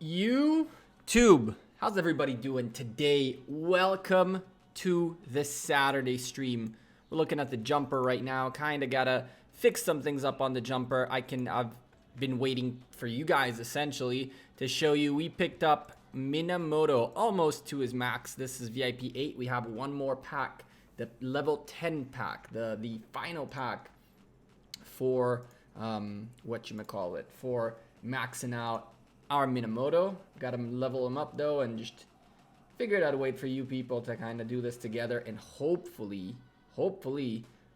YouTube, how's everybody doing today? Welcome to the Saturday stream. We're looking at the jumper right now. Kind of gotta fix some things up on the jumper. I've been waiting for you guys essentially to show you. We picked up Minamoto almost to his max. This is VIP 8. We have one more pack, the level 10 pack, the final pack for for maxing out our Minamoto. Gotta level him up though and just figured out a way for you people to kind of do this together, and hopefully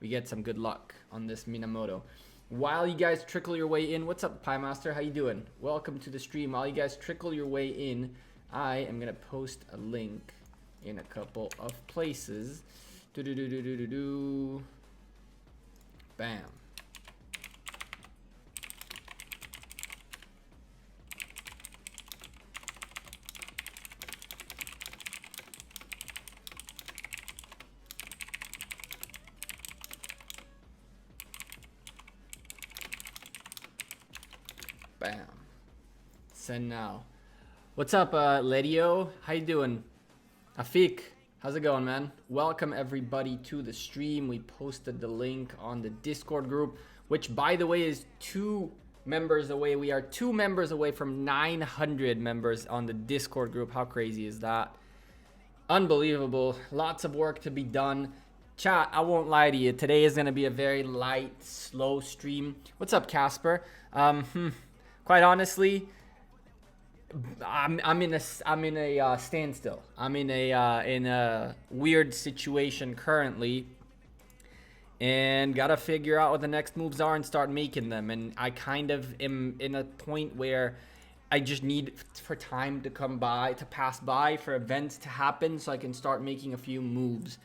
we get some good luck on this Minamoto. While you guys trickle your way in, what's up, Pie Master? How you doing? Welcome to the stream. While you guys trickle your way in, I am gonna post a link in a couple of places. Bam. Bam. Send now. What's up, Ledio? How you doing? Afik, how's it going, man? Welcome everybody to the stream. We posted the link on the Discord group, which by the way is 2 members away. We are 2 members away from 900 members on the Discord group. How crazy is that? Unbelievable. Lots of work to be done. Chat, I won't lie to you. Today is going to be a very light, slow stream. What's up, Casper? Quite honestly, I'm in a standstill. I'm in a weird situation currently, and gotta figure out what the next moves are and start making them. And I kind of am in a point where I just need for time to pass by, for events to happen, so I can start making a few moves.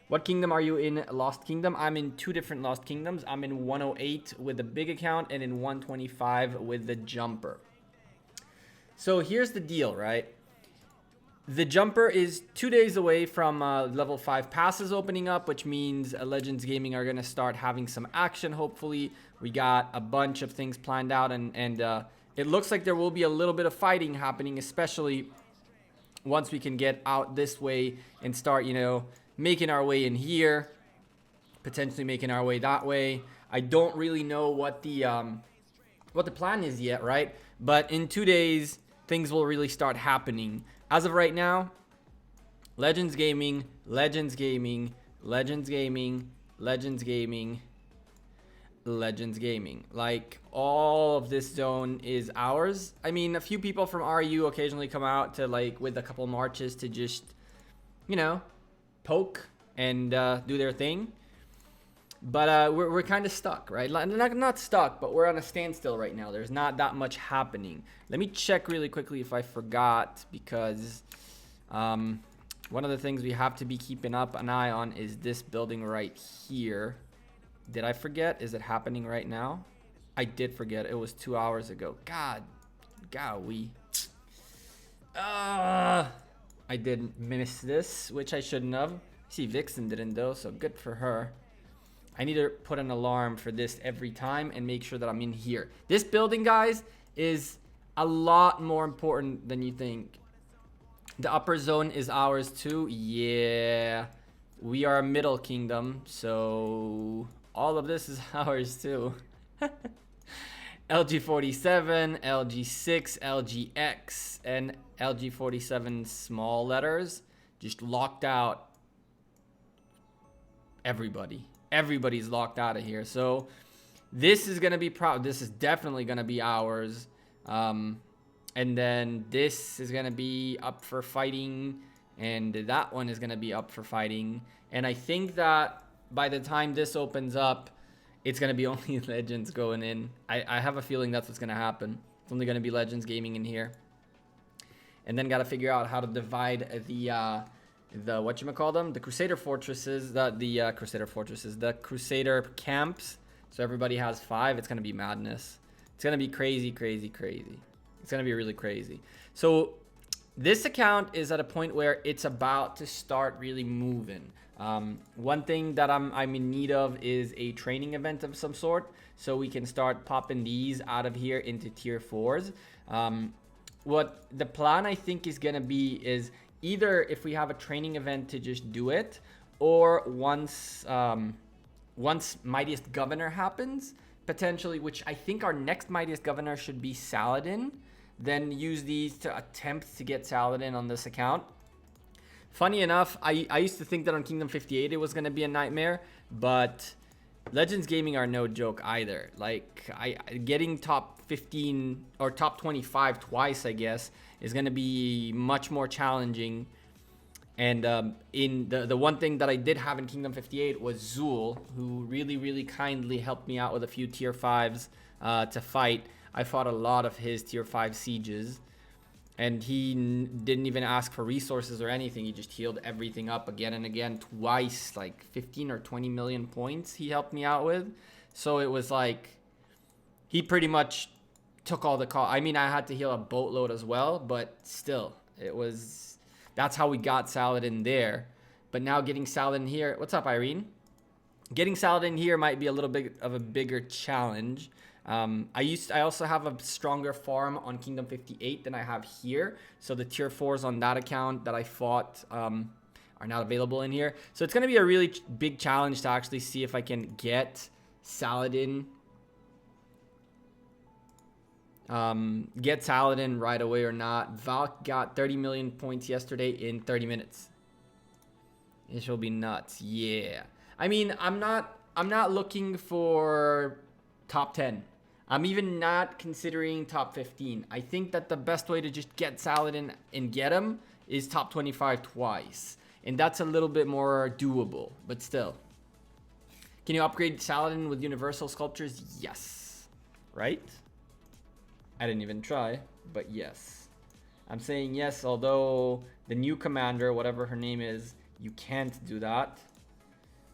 What kingdom are you in? Lost Kingdom? I'm in 2 different Lost Kingdoms. I'm in 108 with the big account and in 125 with the jumper. So here's the deal, right? The jumper is 2 days away from level 5 passes opening up, which means Legends Gaming are going to start having some action, hopefully. We got a bunch of things planned out, and it looks like there will be a little bit of fighting happening, especially once we can get out this way and start, making our way in here, potentially making our way that way. I don't really know what the plan is yet, right? But in 2 days, things will really start happening. As of right now, Legends Gaming, Legends Gaming, Legends Gaming, Legends Gaming, Legends Gaming. Like, all of this zone is ours. I mean, a few people from RU occasionally come out to, like, with a couple marches to just, poke and do their thing. But we're kind of stuck, right? Not stuck, but we're on a standstill right now. There's not that much happening. Let me check really quickly if I forgot, because one of the things we have to be keeping up an eye on is this building right here. Did I forget? Is it happening right now? I did forget. It was 2 hours ago. Golly. I did miss this, which I shouldn't have. See, Vixen didn't though, so good for her. I need to put an alarm for this every time and make sure that I'm in here. This building, guys, is a lot more important than you think. The upper zone is ours too. Yeah, we are a middle kingdom, so all of this is ours too. LG47, LG6, LGX, and LG47 small letters just locked out. Everybody's locked out of here. So this is gonna be this is definitely gonna be ours. And then this is gonna be up for fighting, and that one is gonna be up for fighting. And I think that by the time this opens up, it's going to be only Legends going in. I have a feeling that's what's going to happen. It's only going to be Legends Gaming in here. And then got to figure out how to divide the whatchamacallit, the Crusader Fortresses, the Crusader camps. So everybody has 5. It's going to be madness. It's going to be crazy. It's going to be really crazy. So this account is at a point where it's about to start really moving. One thing that I'm in need of is a training event of some sort, so we can start popping these out of here into tier 4s. what the plan I think is gonna be is either if we have a training event to just do it, or once Mightiest Governor happens, potentially, which I think our next Mightiest Governor should be Saladin, then use these to attempt to get Saladin on this account. Funny enough, I used to think that on Kingdom 58 it was going to be a nightmare, but Legends Gaming are no joke either. Like, getting top 15 or top 25 twice, I guess, is going to be much more challenging. And in the one thing that I did have in Kingdom 58 was Zul, who really kindly helped me out with a few tier 5s to fight. I fought a lot of his tier 5 sieges, and he didn't even ask for resources or anything. He just healed everything up again and again, twice, like 15 or 20 million points he helped me out with. So it was like, he pretty much took all the call. I mean, I had to heal a boatload as well, but still, it was, that's how we got Saladin there. But now getting Saladin here, what's up, Irene? Getting Saladin here might be a little bit of a bigger challenge. I also have a stronger farm on Kingdom 58 than I have here. So the tier 4s on that account that I fought are not available in here. So it's going to be a really big challenge to actually see if I can get Saladin. Get Saladin right away or not. Valk got 30 million points yesterday in 30 minutes. It will be nuts. Yeah. I mean, I'm not looking for top 10. I'm even not considering top 15. I think that the best way to just get Saladin and get him is top 25 twice. And that's a little bit more doable, but still. Can you upgrade Saladin with universal sculptures? Yes. Right? I didn't even try, but yes. I'm saying yes, although the new commander, whatever her name is, you can't do that.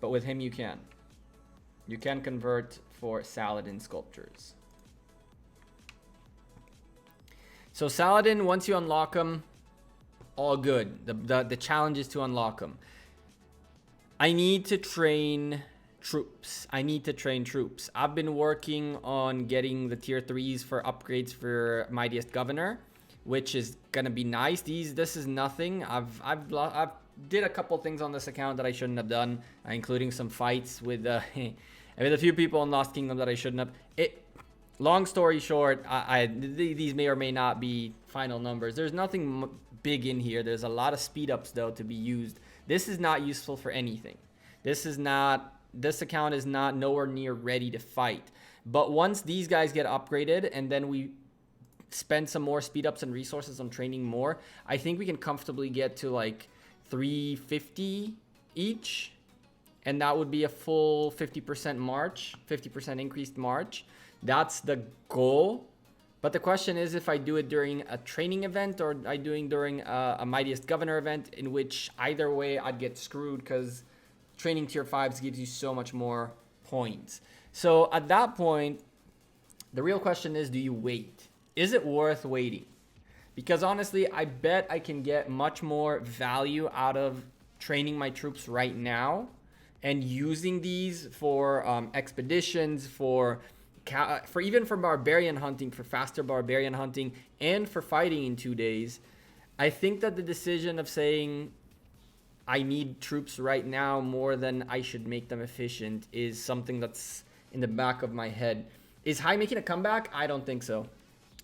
But with him, you can. You can convert for Saladin sculptures. So Saladin, once you unlock him, all good. The challenge is to unlock him. I need to train troops. I've been working on getting the tier 3s for upgrades for Mightiest Governor, which is gonna be nice. This is nothing. I've did a couple things on this account that I shouldn't have done, including some fights with with a few people in Lost Kingdom that I shouldn't have. Long story short, these may or may not be final numbers. There's nothing big in here. There's a lot of speed ups though to be used. This is not useful for anything. This account is not nowhere near ready to fight. But once these guys get upgraded and then we spend some more speed ups and resources on training more, I think we can comfortably get to like 350 each. And that would be a full 50% march, 50% increased march. That's the goal. But the question is if I do it during a training event or I doing during a Mightiest Governor event, in which either way I'd get screwed because training tier 5s gives you so much more points. So at that point, the real question is, do you wait? Is it worth waiting? Because honestly, I bet I can get much more value out of training my troops right now and using these for expeditions, for even for barbarian hunting, for faster barbarian hunting, and for fighting in 2 days. I think that the decision of saying I need troops right now more than I should make them efficient is something that's in the back of my head. Is High making a comeback? I don't think so.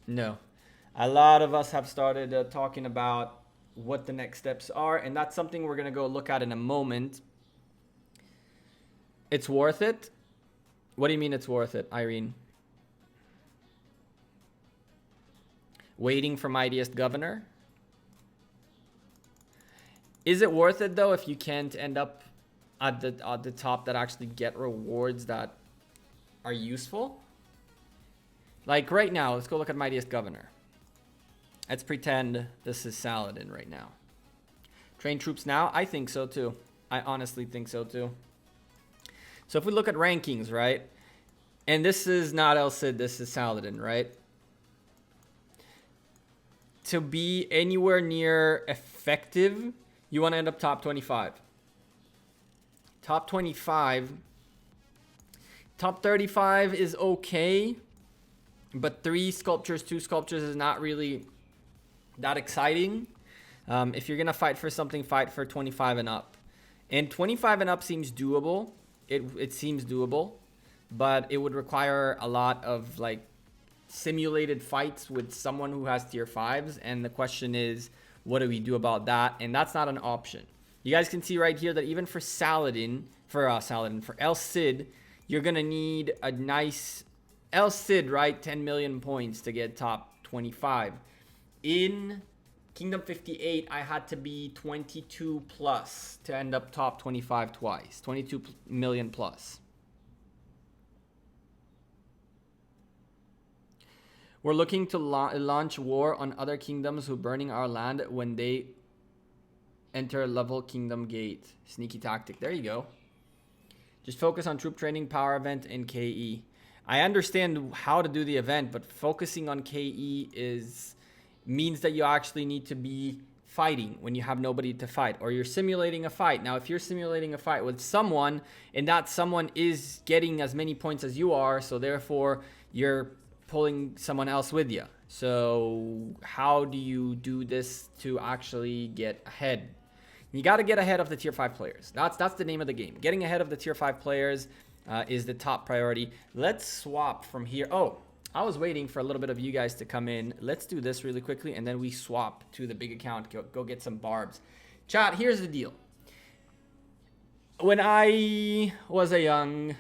No. A lot of us have started talking about what the next steps are, and that's something we're going to go look at in a moment. It's worth it? What do you mean it's worth it, Irene? Waiting for Mightiest Governor? Is it worth it though if you can't end up at the top that actually get rewards that are useful? Like right now, let's go look at Mightiest Governor. Let's pretend this is Saladin right now. Train troops now? I think so too. I honestly think so too. So if we look at rankings, right? And this is not El Cid, this is Saladin, right? To be anywhere near effective, you want to end up top 25. Top 25. Top 35 is okay. But 3 sculptures, 2 sculptures is not really that exciting. If you're gonna fight for something, fight for 25 and up. And 25 and up seems doable. It seems doable, but it would require a lot of like simulated fights with someone who has tier 5s. And the question is, what do we do about that? And that's not an option. You guys can see right here that even for Saladin, for El Cid, you're gonna need a nice El Cid, right? 10 million points to get top 25. In Kingdom 58, I had to be 22 plus to end up top 25 twice. 22 million plus. We're looking to launch war on other kingdoms who burning our land when they enter level kingdom gate. Sneaky tactic. There you go. Just focus on troop training, power event, and KE. I understand how to do the event, but focusing on KE means that you actually need to be fighting when you have nobody to fight, or you're simulating a fight. Now, if you're simulating a fight with someone and that someone is getting as many points as you are, so therefore you're pulling someone else with you. So how do you do this to actually get ahead? You got to get ahead of the tier 5 players. That's the name of the game. Getting ahead of the tier 5 players is the top priority. Let's swap from here. Oh, I was waiting for a little bit of you guys to come in. Let's do this really quickly, and then we swap to the big account. Go get some barbs. Chat, here's the deal. When I was a young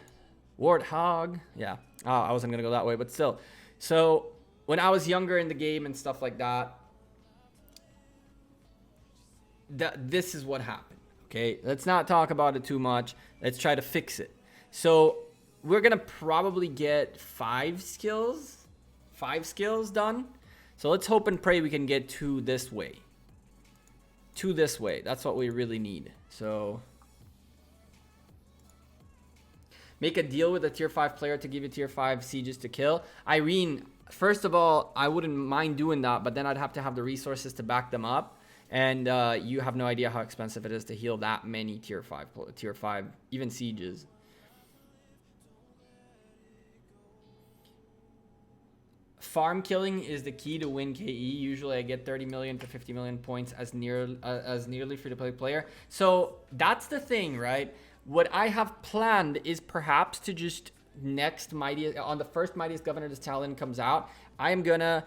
warthog, yeah, I wasn't going to go that way, but still. So when I was younger in the game and stuff like that, this is what happened. Okay, let's not talk about it too much. Let's try to fix it. So we're gonna probably get 5 skills done. So let's hope and pray we can get 2 this way. 2 this way. That's what we really need. So make a deal with a tier 5 player to give you tier 5 sieges to kill. Irene, first of all, I wouldn't mind doing that, but then I'd have to have the resources to back them up. And you have no idea how expensive it is to heal that many tier 5, even sieges. Farm killing is the key to win KE. Usually I get 30 million to 50 million points as nearly free-to-play player. So that's the thing, right? What I have planned is perhaps to just on the first Mightiest Governor this Saladin comes out, I am gonna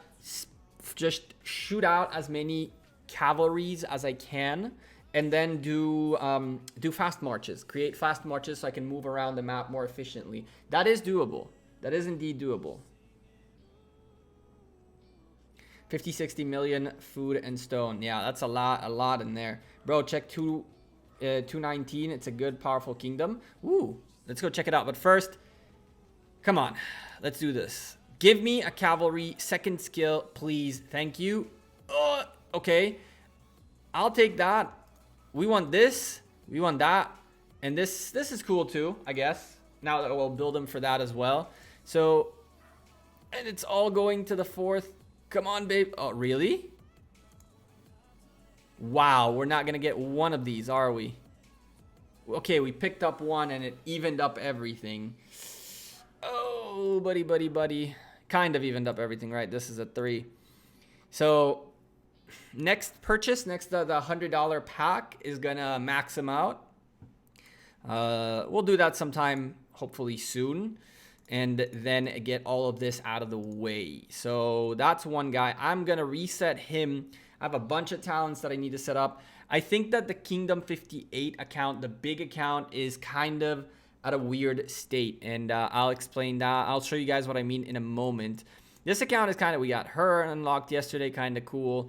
just shoot out as many cavalries as I can, and then do fast marches. Create fast marches so I can move around the map more efficiently. That is doable. That is indeed doable. 50-60 million food and stone. Yeah, that's a lot in there. Bro, check 219. It's a good, powerful kingdom. Ooh, let's go check it out. But first, come on. Let's do this. Give me a cavalry second skill, please. Thank you. Okay. I'll take that. We want this. We want that. And this is cool too, I guess. Now that we'll build them for that as well. So, and it's all going to the 4th. Come on, babe. Oh, really? Wow, we're not going to get one of these, are we? Okay, we picked up one and it evened up everything. Oh, buddy. Kind of evened up everything, right? This is a 3. So, next purchase, the $100 pack is going to max them out. We'll do that sometime, hopefully soon. And then get all of this out of the way. So that's one guy. I'm going to reset him. I have a bunch of talents that I need to set up. I think that the Kingdom 58 account, the big account, is kind of at a weird state. And I'll explain that. I'll show you guys what I mean in a moment. This account is kind of, we got her unlocked yesterday, kind of cool.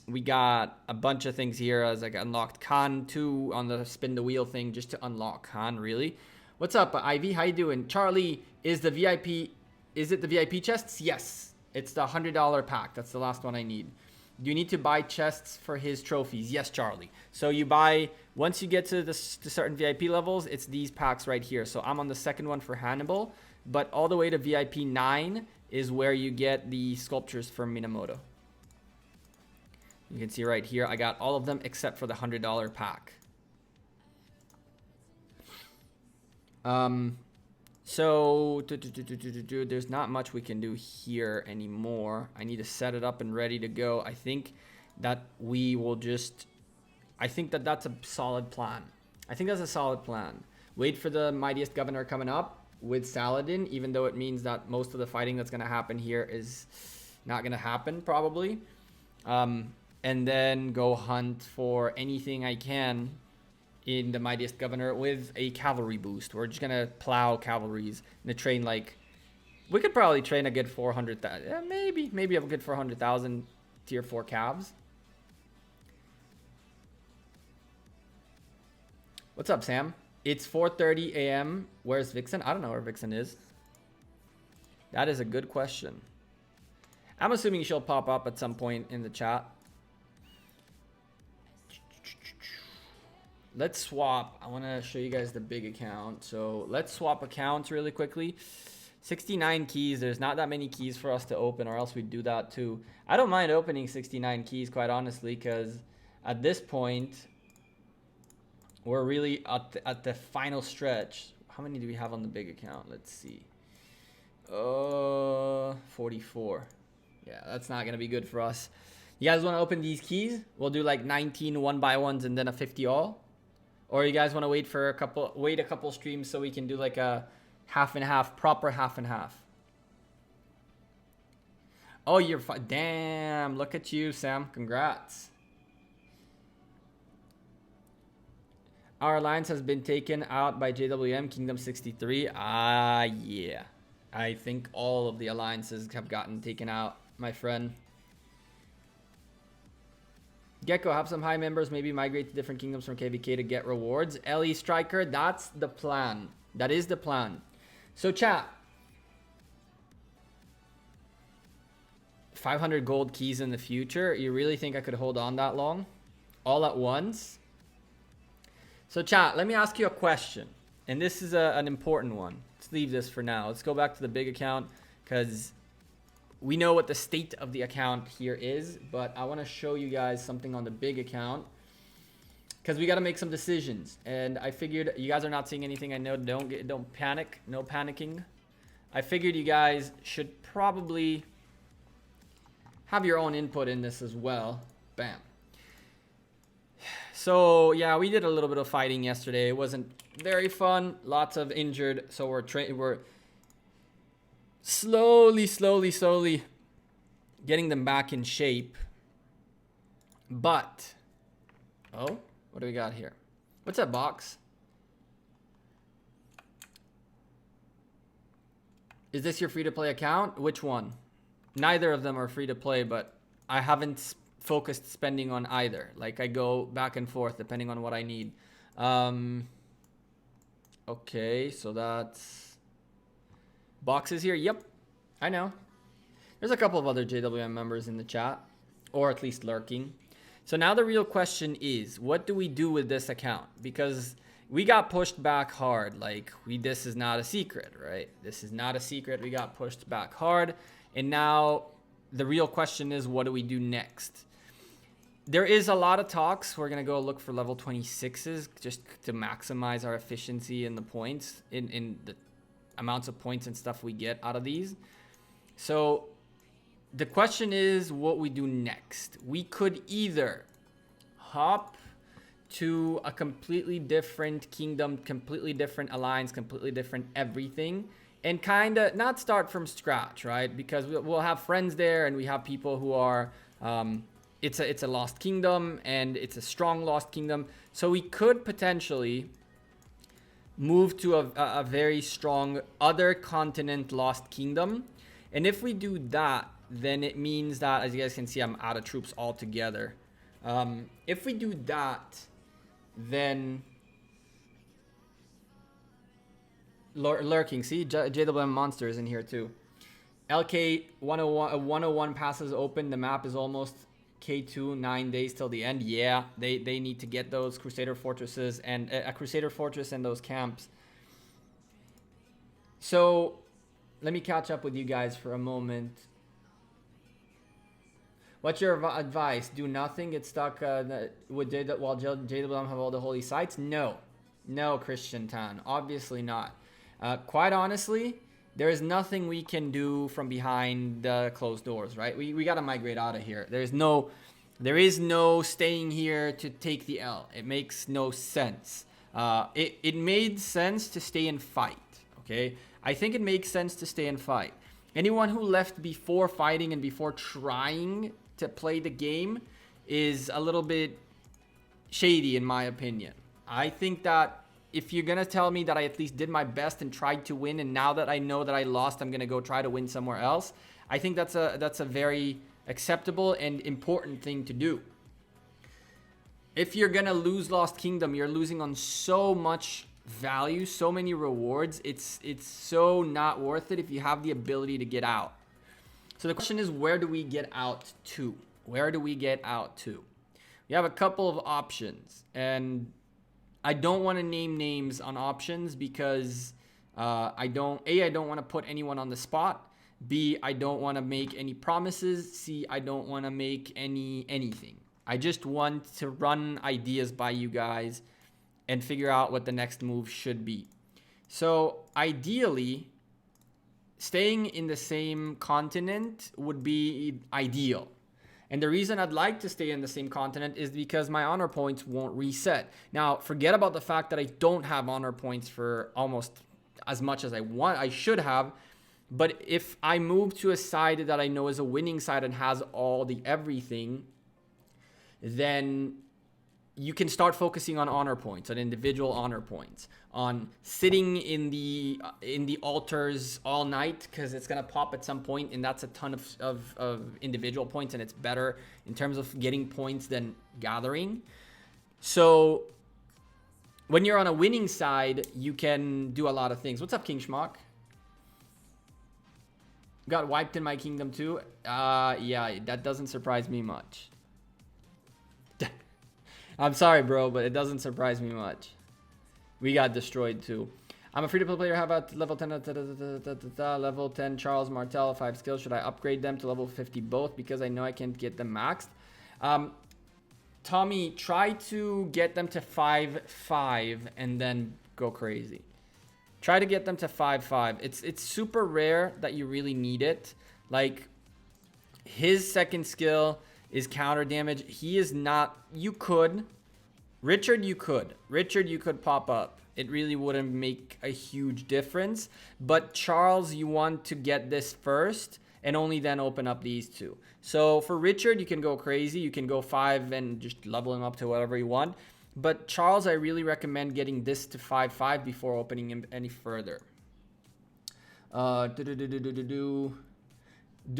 We got a bunch of things here as like unlocked Khan 2 on the spin the wheel thing just to unlock Khan, really. What's up, Ivy? How you doing? Charlie, is it the VIP chests? Yes. It's the $100 pack. That's the last one I need. Do you need to buy chests for his trophies? Yes, Charlie. So you buy, once you get to certain VIP levels, it's these packs right here. So I'm on the second one for Hannibal, but all the way to VIP 9 is where you get the sculptures for Minamoto. You can see right here, I got all of them except for the $100 pack. So there's not much we can do here anymore. I need to set it up and ready to go. I think that we will just, I think that that's a solid plan. I think that's a solid plan. Wait for the Mightiest Governor coming up with Saladin, even though it means that most of the fighting that's going to happen here is not going to happen probably. And then go hunt for anything I can in the Mightiest Governor with a cavalry boost. We're just going to plow cavalries and train like, we could probably train a good 400,000, maybe a good 400,000 tier 4 calves. What's up, Sam? It's 4:30 a.m. Where's Vixen? I don't know where Vixen is. That is a good question. I'm assuming she'll pop up at some point in the chat. Let's swap. I want to show you guys the big account. So let's swap accounts really quickly. 69 keys. There's not that many keys for us to open, or else we'd do that too. I don't mind opening 69 keys, quite honestly, because at this point, we're really at the final stretch. How many do we have on the big account? Let's see. 44. Yeah, that's not going to be good for us. You guys want to open these keys? We'll do like 19 1x1s and then a 50 all. Or you guys want to wait a couple streams so we can do like a half and half, proper half and half. Oh, you're fine. Damn, look at you, Sam. Congrats. Our alliance has been taken out by JWM Kingdom 63. Yeah. I think all of the alliances have gotten taken out, my friend. Gecko, have some high members, maybe migrate to different kingdoms from KVK to get rewards. LE Striker, that's the plan. That is the plan. So chat. 500 gold keys in the future. You really think I could hold on that long? All at once? So chat, let me ask you a question. And this is an important one. Let's leave this for now. Let's go back to the big account because we know what the state of the account here is. But I want to show you guys something on the big account because we got to make some decisions. And I figured you guys are not seeing anything. I know, don't panic. No panicking. I figured you guys should probably have your own input in this as well. Bam. So yeah, we did a little bit of fighting yesterday. It wasn't very fun. Lots of injured. So we're slowly getting them back in shape. But oh, what do we got here? What's that box? Is this your free-to-play account? Which one? Neither of them are free to play, but I haven't focused spending on either. Like I go back and forth depending on what I need. Okay, so that's boxes here. Yep, I know. There's a couple of other JWM members in the chat, or at least lurking. So now the real question is, what do we do with this account? Because we got pushed back hard. Like this is not a secret, right? This is not a secret. We got pushed back hard. And now the real question is, what do we do next? There is a lot of talks. We're going to go look for level 26s just to maximize our efficiency in the points, in the amounts of points and stuff we get out of these. So the question is what we do next. We could either hop to a completely different kingdom, completely different alliance, completely different everything, and kind of not start from scratch, right? Because we'll have friends there and we have people who are, it's a lost kingdom and it's a strong lost kingdom. So we could potentially move to a very strong other continent lost kingdom. And if we do that, then it means that, as you guys can see, I'm out of troops altogether. If we do that, then lurking, see, JWM Monster is in here too. LK 101 passes open. The map is almost K2, 9 days till the end. Yeah, they need to get those Crusader Fortresses and a Crusader Fortress and those camps. So let me catch up with you guys for a moment. What's your advice? Do nothing, get stuck while JWM have all the holy sites? No, Christian Tan, obviously not. Quite honestly, there is nothing we can do from behind the closed doors, right? We got to migrate out of here. There is no staying here to take the L. It makes no sense. It made sense to stay and fight, okay? I think it makes sense to stay and fight. Anyone who left before fighting and before trying to play the game is a little bit shady in my opinion. I think that if you're gonna tell me that I at least did my best and tried to win, and now that I know that I lost, I'm gonna go try to win somewhere else, I think that's a very acceptable and important thing to do. If you're gonna lose Lost Kingdom, you're losing on so much value, so many rewards. It's so not worth it if you have the ability to get out. So the question is, where do we get out to? Where do we get out to? We have a couple of options, and I don't want to name names on options because I don't want to put anyone on the spot. B, I don't want to make any promises. C, I don't want to make anything. I just want to run ideas by you guys and figure out what the next move should be. So ideally, staying in the same continent would be ideal. And the reason I'd like to stay in the same continent is because my honor points won't reset. Now, forget about the fact that I don't have honor points for almost as much as I should have. But if I move to a side that I know is a winning side and has all the everything, then you can start focusing on honor points, on individual honor points, on sitting in the altars all night, because it's gonna pop at some point, and that's a ton of individual points, and it's better in terms of getting points than gathering. So when you're on a winning side, you can do a lot of things. What's up, King Schmuck? Got wiped in my kingdom too. Yeah, that doesn't surprise me much. I'm sorry, bro, but it doesn't surprise me much. We got destroyed too. I'm a free-to-play player. How about level 10? Level 10 Charles Martel, 5 skills. Should I upgrade them to level 50 both? Because I know I can't get them maxed. Tommy, try to get them to 5-5 and then go crazy. Try to get them to 5-5. It's super rare that you really need it. Like, his second skill is counter damage. He is not. You could. Richard, you could. Richard, you could pop up. It really wouldn't make a huge difference. But Charles, you want to get this first and only then open up these two. So for Richard, you can go crazy. You can go 5 and just level him up to whatever you want. But Charles, I really recommend getting this to 5-5 before opening him any further. Do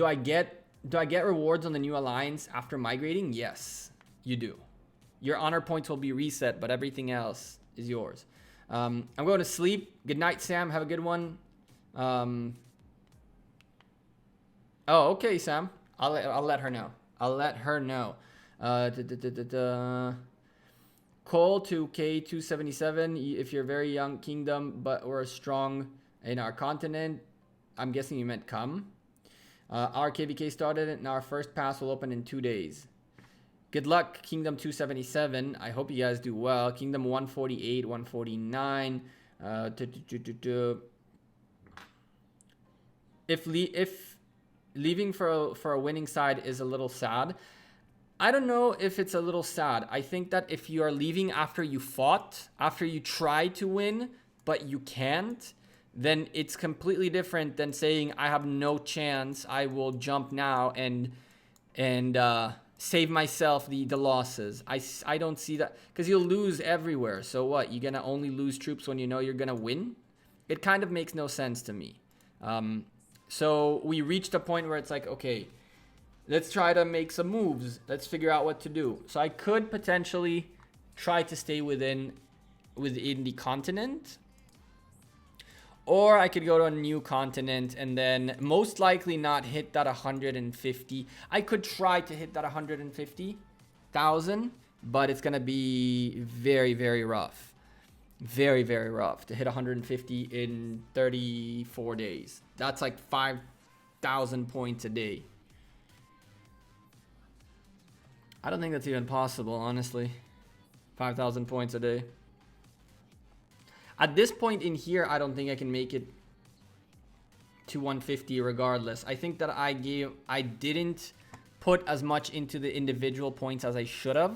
I get rewards on the new alliance after migrating? Yes, you do. Your honor points will be reset, but everything else is yours. I'm going to sleep. Good night, Sam. Have a good one. Oh, okay, Sam. I'll let her know. I'll let her know. Cole to K277. If you're very young, Kingdom, but we're strong in our continent. I'm guessing you meant come. Our KVK started and our first pass will open in 2 days. Good luck, Kingdom 277. I hope you guys do well. Kingdom 148, 149. If leaving for a winning side is a little sad, I don't know if it's a little sad. I think that if you are leaving after you fought, after you tried to win, but you can't, then it's completely different than saying, I have no chance, I will jump now and save myself the losses. I don't see that, because you'll lose everywhere. So what, you're gonna only lose troops when you know you're gonna win? It kind of makes no sense to me. So we reached a point where it's like, okay, let's try to make some moves. Let's figure out what to do. So I could potentially try to stay within the continent, or I could go to a new continent and then most likely not hit that 150. I could try to hit that 150,000, but it's gonna be very, very rough. Very, very rough to hit 150 in 34 days. That's like 5,000 points a day. I don't think that's even possible, honestly. 5,000 points a day. At this point in here, I don't think I can make it to 150 regardless. I think that I didn't put as much into the individual points as I should have.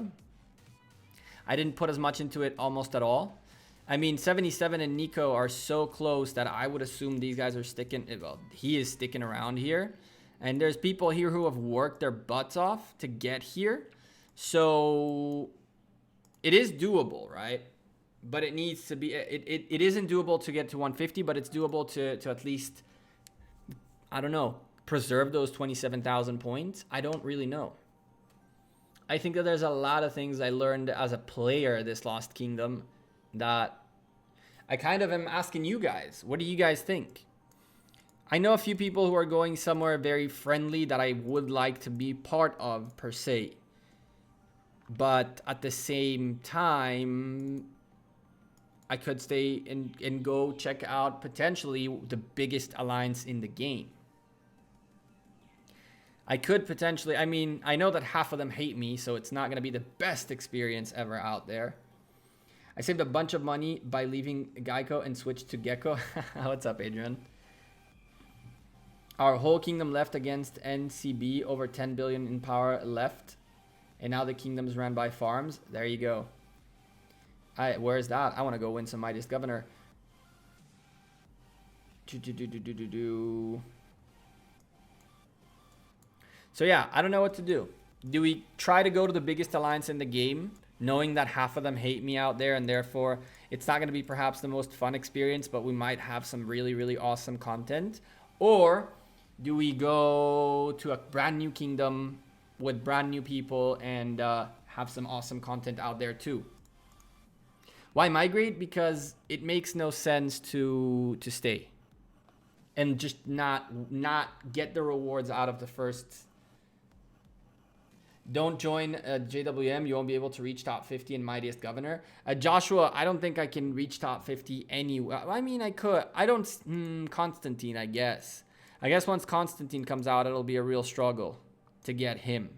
I didn't put as much into it almost at all. I mean, 77 and Nico are so close that I would assume these guys are sticking. Well, he is sticking around here. And there's people here who have worked their butts off to get here. So it is doable, right? But it needs to be, it isn't doable to get to 150, but it's doable to at least, I don't know, preserve those 27,000 points. I don't really know. I think that there's a lot of things I learned as a player this Lost Kingdom that I kind of am asking you guys. What do you guys think? I know a few people who are going somewhere very friendly that I would like to be part of per se. But at the same time, I could stay and go check out potentially the biggest alliance in the game. I could potentially, I mean, I know that half of them hate me, so it's not going to be the best experience ever out there. I saved a bunch of money by leaving Geico and switched to Gecko. What's up, Adrian? Our whole kingdom left against NCB, over 10 billion in power left. And now the kingdom's ran by farms. There you go. Where's that? I want to go win some Mightiest Governor. So yeah, I don't know what to do. Do we try to go to the biggest alliance in the game, knowing that half of them hate me out there, and therefore it's not going to be perhaps the most fun experience, but we might have some really, really awesome content? Or do we go to a brand new kingdom with brand new people and have some awesome content out there too? Why migrate? Because it makes no sense to stay and just not get the rewards out of the first. Don't join JWM. You won't be able to reach top 50 in Mightiest Governor. Joshua, I don't think I can reach top 50 anyway. I mean, I could. I don't. Constantine, I guess. I guess once Constantine comes out, it'll be a real struggle to get him.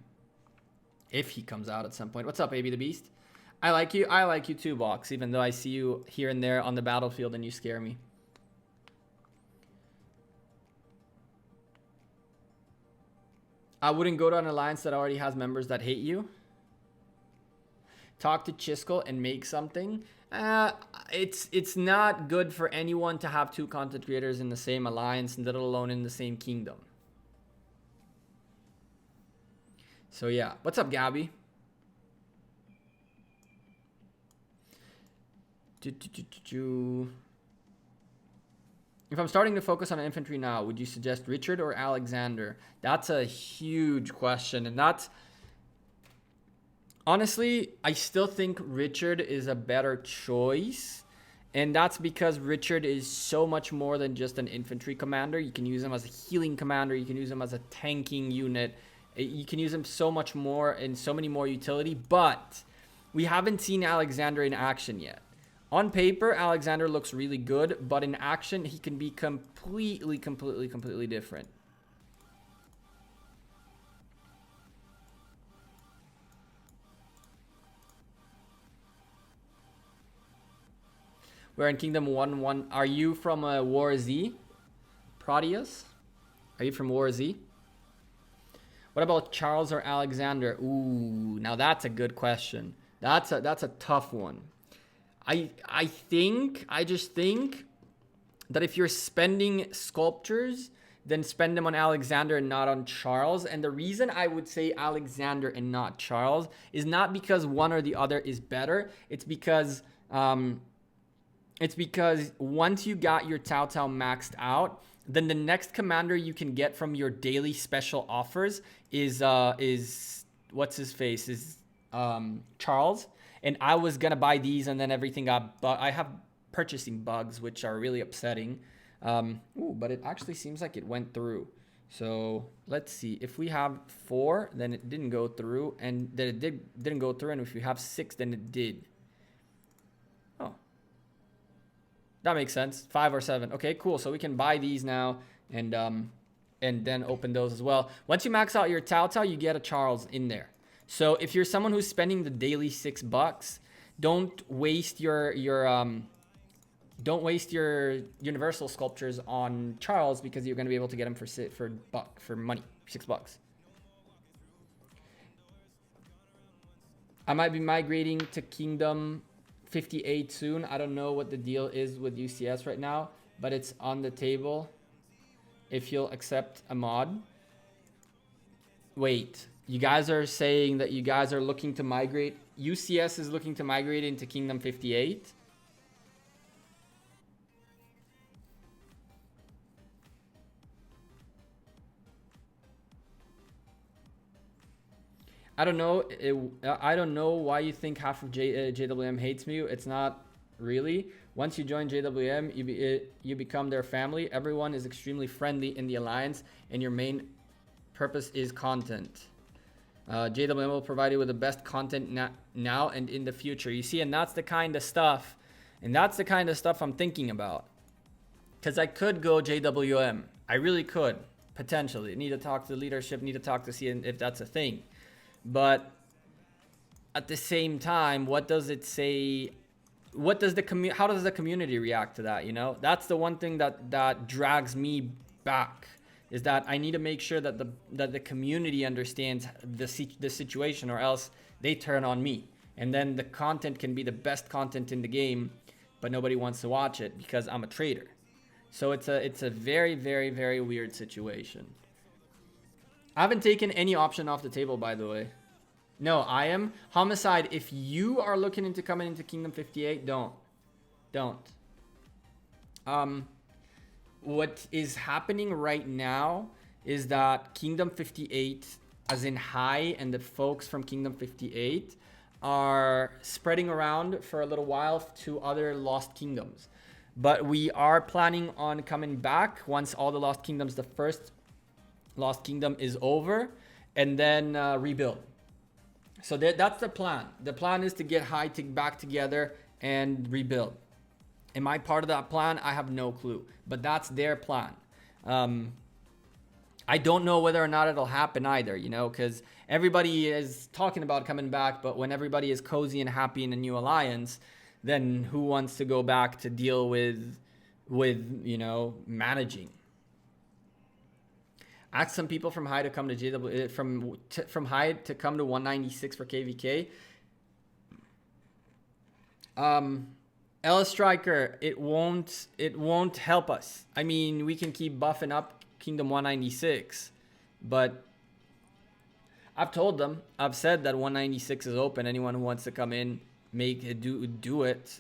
If he comes out at some point. What's up, AB the Beast? I like you. I like you too, Box, even though I see you here and there on the battlefield and you scare me. I wouldn't go to an alliance that already has members that hate you. Talk to Chisco and make something. It's not good for anyone to have two content creators in the same alliance, let alone in the same kingdom. So yeah, what's up, Gabby? If I'm starting to focus on infantry now, would you suggest Richard or Alexander? That's a huge question. And that's, honestly, I still think Richard is a better choice. And that's because Richard is so much more than just an infantry commander. You can use him as a healing commander. You can use him as a tanking unit. You can use him so much more and so many more utility. But we haven't seen Alexander in action yet. On paper, Alexander looks really good, but in action, he can be completely different. We're in Kingdom 1-1. Are you from War Z? Proteus? Are you from War Z? What about Charles or Alexander? Ooh, now that's a good question. That's a tough one. I just think that if you're spending sculptures, then spend them on Alexander and not on Charles. And the reason I would say Alexander and not Charles is not because one or the other is better. It's because once you got your Tao Tao maxed out, then the next commander you can get from your daily special offers is what's his face? Is Charles. And I was going to buy these and then everything got I have purchasing bugs, which are really upsetting. But it actually seems like it went through. So let's see. If we have 4, then it didn't go through. And then it didn't go through. And if we have 6, then it did. Oh. That makes sense. 5 or 7. Okay, cool. So we can buy these now and then open those as well. Once you max out your Tao Tao, you get a Charles in there. So if you're someone who's spending the daily $6, don't waste your Don't waste your universal sculptures on Charles because you're going to be able to get him for money, $6. I might be migrating to Kingdom 58 soon. I don't know what the deal is with UCS right now, but it's on the table if you'll accept a mod. Wait, you guys are saying that you guys are looking to migrate. UCS is looking to migrate into Kingdom 58. I don't know. I don't know why you think half of JWM hates me. It's not really. Once you join JWM, you become their family. Everyone is extremely friendly in the alliance, and your main purpose is content. JWM will provide you with the best content now and in the future. You see, and that's the kind of stuff, I'm thinking about. Because I could go JWM. I really could, potentially. Need to talk to the leadership, need to talk to see if that's a thing. But at the same time, what does it say? What does how does the community react to that? You know, that's the one thing that drags me back, is that I need to make sure that the community understands the situation, or else they turn on me. And then the content can be the best content in the game, but nobody wants to watch it because I'm a traitor. So it's a very, very, very weird situation. I haven't taken any option off the table, by the way. No, I am. Homicide, if you are looking into coming into Kingdom 58, don't. What is happening right now is that Kingdom 58, as in High, and the folks from Kingdom 58 are spreading around for a little while to other Lost Kingdoms. But we are planning on coming back once all the Lost Kingdoms, the first Lost Kingdom is over, and then rebuild. So that's the plan. The plan is to get High back together and rebuild. Am I part of that plan? I have no clue, but that's their plan. I don't know whether or not it'll happen either, you know, because everybody is talking about coming back, but when everybody is cozy and happy in a new alliance, then who wants to go back to deal with you know, managing? Ask some people from High to come to JW, from High to come to 196 for KVK. L Striker, it won't help us. I mean, we can keep buffing up Kingdom 196, but I've told them, I've said that 196 is open. Anyone who wants to come in, do it.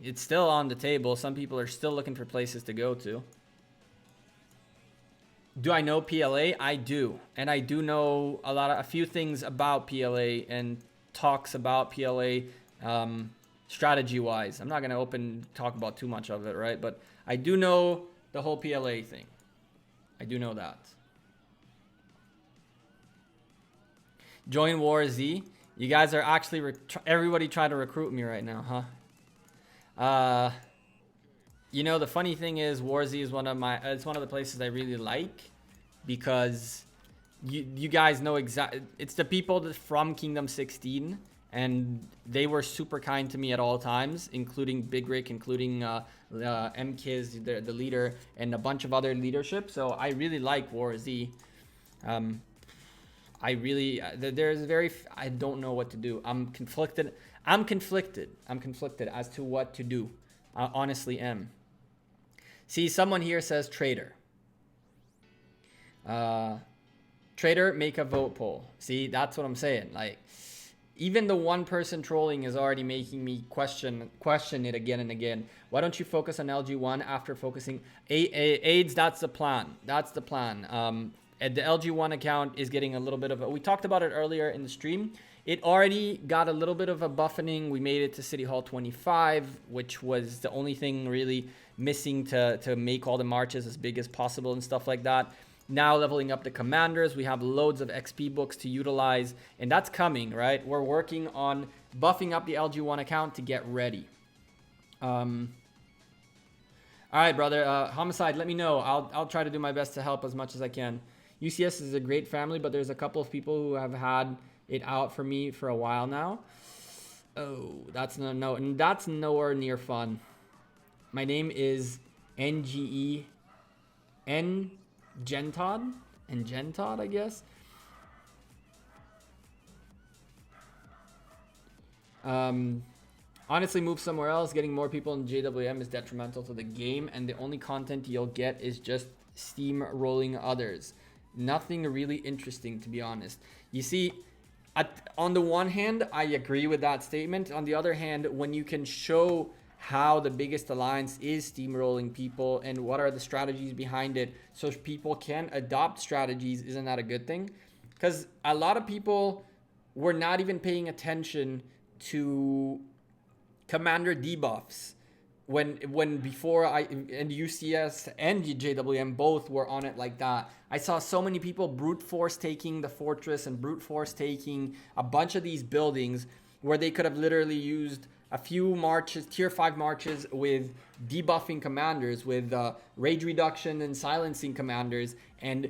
It's still on the table. Some people are still looking for places to go to. Do I know PLA? I do. And I do know a few things about PLA and talks about PLA strategy-wise. I'm not going to talk about too much of it, right? But I do know the whole PLA thing. I do know that. Join War Z. You guys are actually, everybody trying to recruit me right now, huh? You know, the funny thing is, War Z is it's one of the places I really like, because you guys know it's the people from Kingdom 16, and they were super kind to me at all times, including Big Rick, including MKiz, the leader, and a bunch of other leadership. So I really like War Z. I don't know what to do. I'm conflicted as to what to do. I honestly am. See, someone here says traitor. Traitor, make a vote poll. See, that's what I'm saying. Like, even the one person trolling is already making me question it again and again. Why don't you focus on LG1 after focusing AIDS? That's the plan. That's the plan. And the LG1 account is getting a little bit of we talked about it earlier in the stream. It already got a little bit of a buffening. We made it to City Hall 25, which was the only thing really missing to make all the marches as big as possible and stuff like that. Now leveling up the commanders. We have loads of XP books to utilize, and that's coming, right? We're working on buffing up the LG1 account to get ready. All right, brother. Homicide, let me know. I'll try to do my best to help as much as I can. UCS is a great family, but there's a couple of people who have had it out for me for a while now. Oh, that's nowhere near fun. My name is NGE N Gentod and Gentod, I guess. Honestly, move somewhere else. Getting more people in JWM is detrimental to the game, and the only content you'll get is just steamrolling others. Nothing really interesting, to be honest. You see, on the one hand, I agree with that statement. On the other hand, when you can show how the biggest alliance is steamrolling people and what are the strategies behind it so people can adopt strategies, isn't that a good thing? Because a lot of people were not even paying attention to commander debuffs when before I and UCS and JWM both were on it like that. I saw so many people brute force taking the fortress and brute force taking a bunch of these buildings where they could have literally used a few marches, tier 5 marches with debuffing commanders, with rage reduction and silencing commanders, and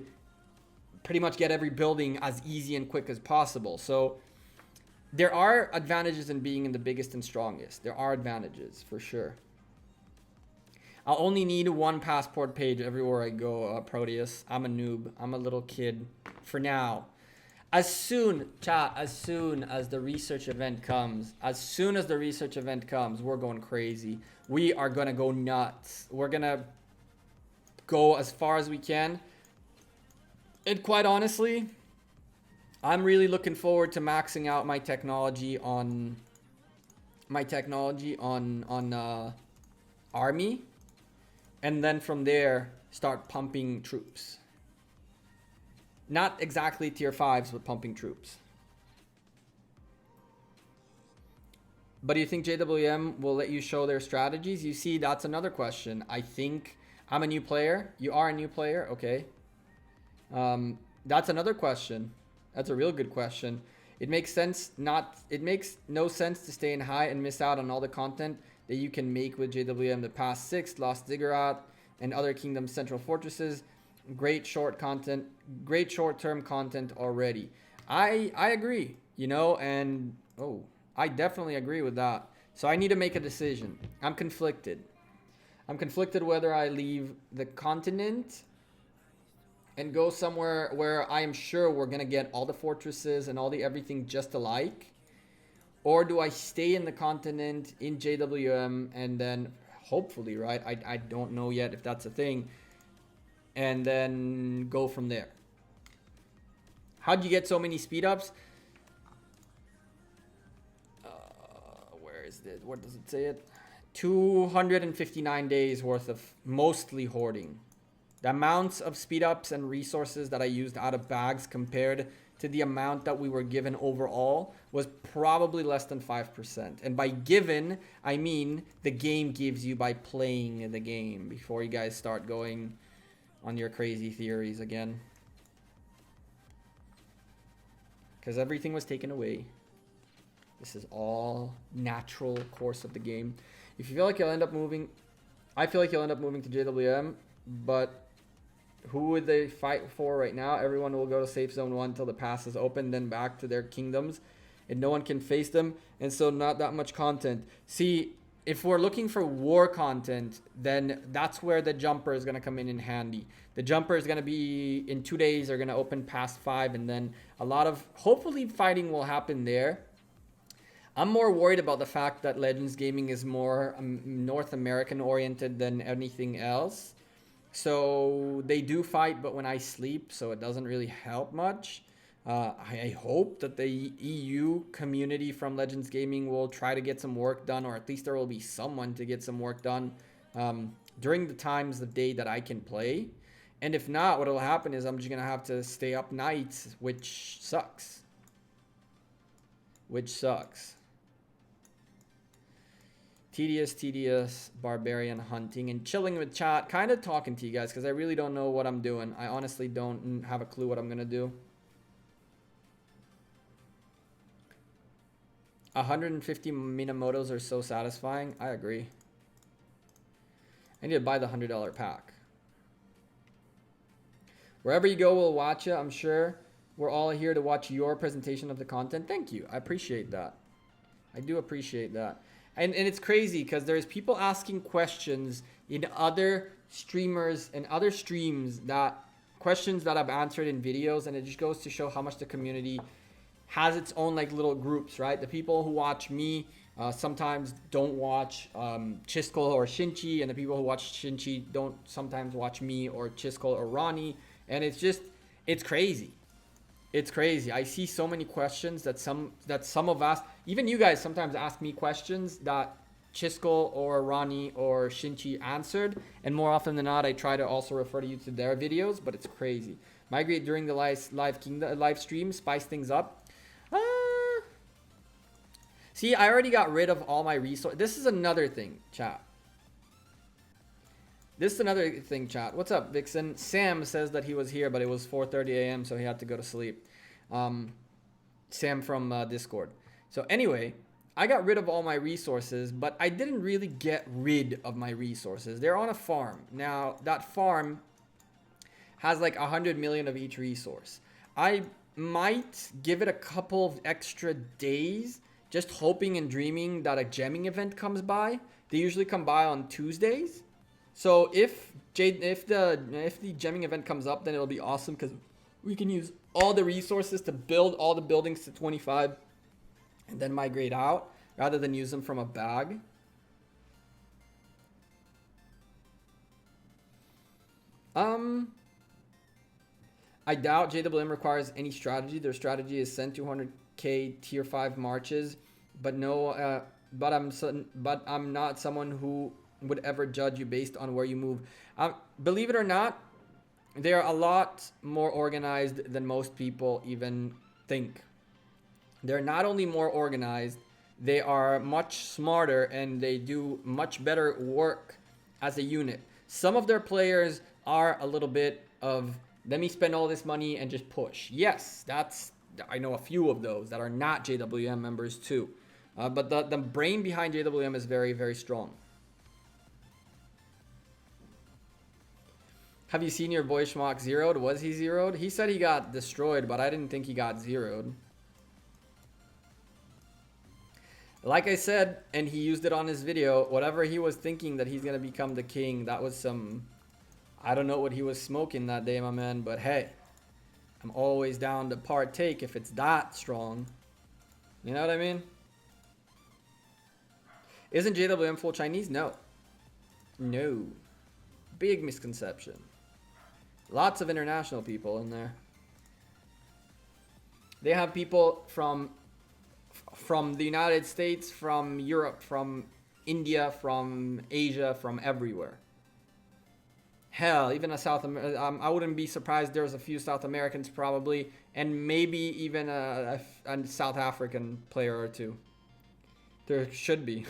pretty much get every building as easy and quick as possible. So there are advantages in being in the biggest and strongest. There are advantages for sure. I'll only need one passport page everywhere I go, Proteus. I'm a noob. I'm a little kid for now. As soon as the research event comes, we're going crazy. We are going to go nuts. We're going to go as far as we can. And quite honestly, I'm really looking forward to maxing out my technology on army, and then from there start pumping troops. Not exactly tier 5s, but pumping troops. But do you think JWM will let you show their strategies? You see, that's another question. I think I'm a new player. You are a new player, okay. That's another question. That's a real good question. It makes no sense to stay in high and miss out on all the content that you can make with JWM. The past 6, Lost Ziggurat and other Kingdom's central fortresses. Great short-term content already. I agree, you know, and I definitely agree with that. So I need to make a decision. I'm conflicted whether I leave the continent and go somewhere where I am sure we're going to get all the fortresses and all the everything just alike, or do I stay in the continent in JWM and then hopefully, right? I don't know yet if that's a thing, and then go from there. How'd you get so many speed ups? Where is it? What does it say it? 259 days worth of mostly hoarding. The amounts of speed ups and resources that I used out of bags compared to the amount that we were given overall was probably less than 5%. And by given, I mean the game gives you by playing the game, before you guys start going on your crazy theories again. Because everything was taken away. This is all natural course of the game. If you feel like you'll end up moving, I feel like you'll end up moving to JWM, but who would they fight for right now? Everyone will go to safe zone 1 until the pass is open, then back to their kingdoms, and no one can face them, and so not that much content. See, if we're looking for war content, then that's where the jumper is going to come in handy. The jumper is going to be in 2 days. They're going to open past 5, and then a lot of hopefully fighting will happen there. I'm more worried about the fact that Legends Gaming is more North American oriented than anything else. So they do fight, but when I sleep, so it doesn't really help much. I hope that the EU community from Legends Gaming will try to get some work done, or at least there will be someone to get some work done during the times of day that I can play. And if not, what will happen is I'm just going to have to stay up nights, which sucks. Tedious barbarian hunting and chilling with chat, kind of talking to you guys because I really don't know what I'm doing. I honestly don't have a clue what I'm gonna do. 150 Minamotos are so satisfying. I agree. I need to buy the $100 pack. Wherever you go, we'll watch you. I'm sure we're all here to watch your presentation of the content. Thank you. I appreciate that. I do appreciate that. And it's crazy because there's people asking questions in other streamers and other streams, that questions that I've answered in videos, and it just goes to show how much the community has its own like little groups, right? The people who watch me sometimes don't watch Chisco or Shinchi, and the people who watch Shinchi don't sometimes watch me or Chisco or Ronnie, and it's crazy. It's crazy. I see so many questions that some of us, even you guys, sometimes ask me questions that Chisco or Ronnie or Shinchi answered, and more often than not, I try to also refer to you to their videos. But it's crazy. Migrate during the live stream, spice things up. See, I already got rid of all my resources. This is another thing, chat. What's up, Vixen? Sam says that he was here, but it was 4:30 a.m., so he had to go to sleep. Sam from Discord. So anyway, I got rid of all my resources, but I didn't really get rid of my resources. They're on a farm. Now, that farm has like 100 million of each resource. I might give it a couple of extra days, just hoping and dreaming that a gemming event comes by. They usually come by on Tuesdays. So if the gemming event comes up, then it'll be awesome because we can use all the resources to build all the buildings to 25 and then migrate out rather than use them from a bag. I doubt JWM requires any strategy. Their strategy is send 200k tier 5 marches, but no, but I'm not someone who would ever judge you based on where you move. Believe it or not, they're a lot more organized than most people even think. They're not only more organized, they are much smarter and they do much better work as a unit. Some of their players are a little bit of, let me spend all this money and just push. Yes, I know a few of those that are not JWM members too. But the brain behind JWM is very, very strong. Have you seen your boy Schmock zeroed? Was he zeroed? He said he got destroyed, but I didn't think he got zeroed. Like I said, and he used it on his video, whatever he was thinking that he's going to become the king, that was some... I don't know what he was smoking that day, my man, but hey, I'm always down to partake if it's that strong. You know what I mean? Isn't JWM full Chinese? No. No. Big misconception. Lots of international people in there. They have people from the United States, from Europe, from India, from Asia, from everywhere. Hell, even I wouldn't be surprised there's a few South Americans probably, and maybe even a South African player or two. There should be.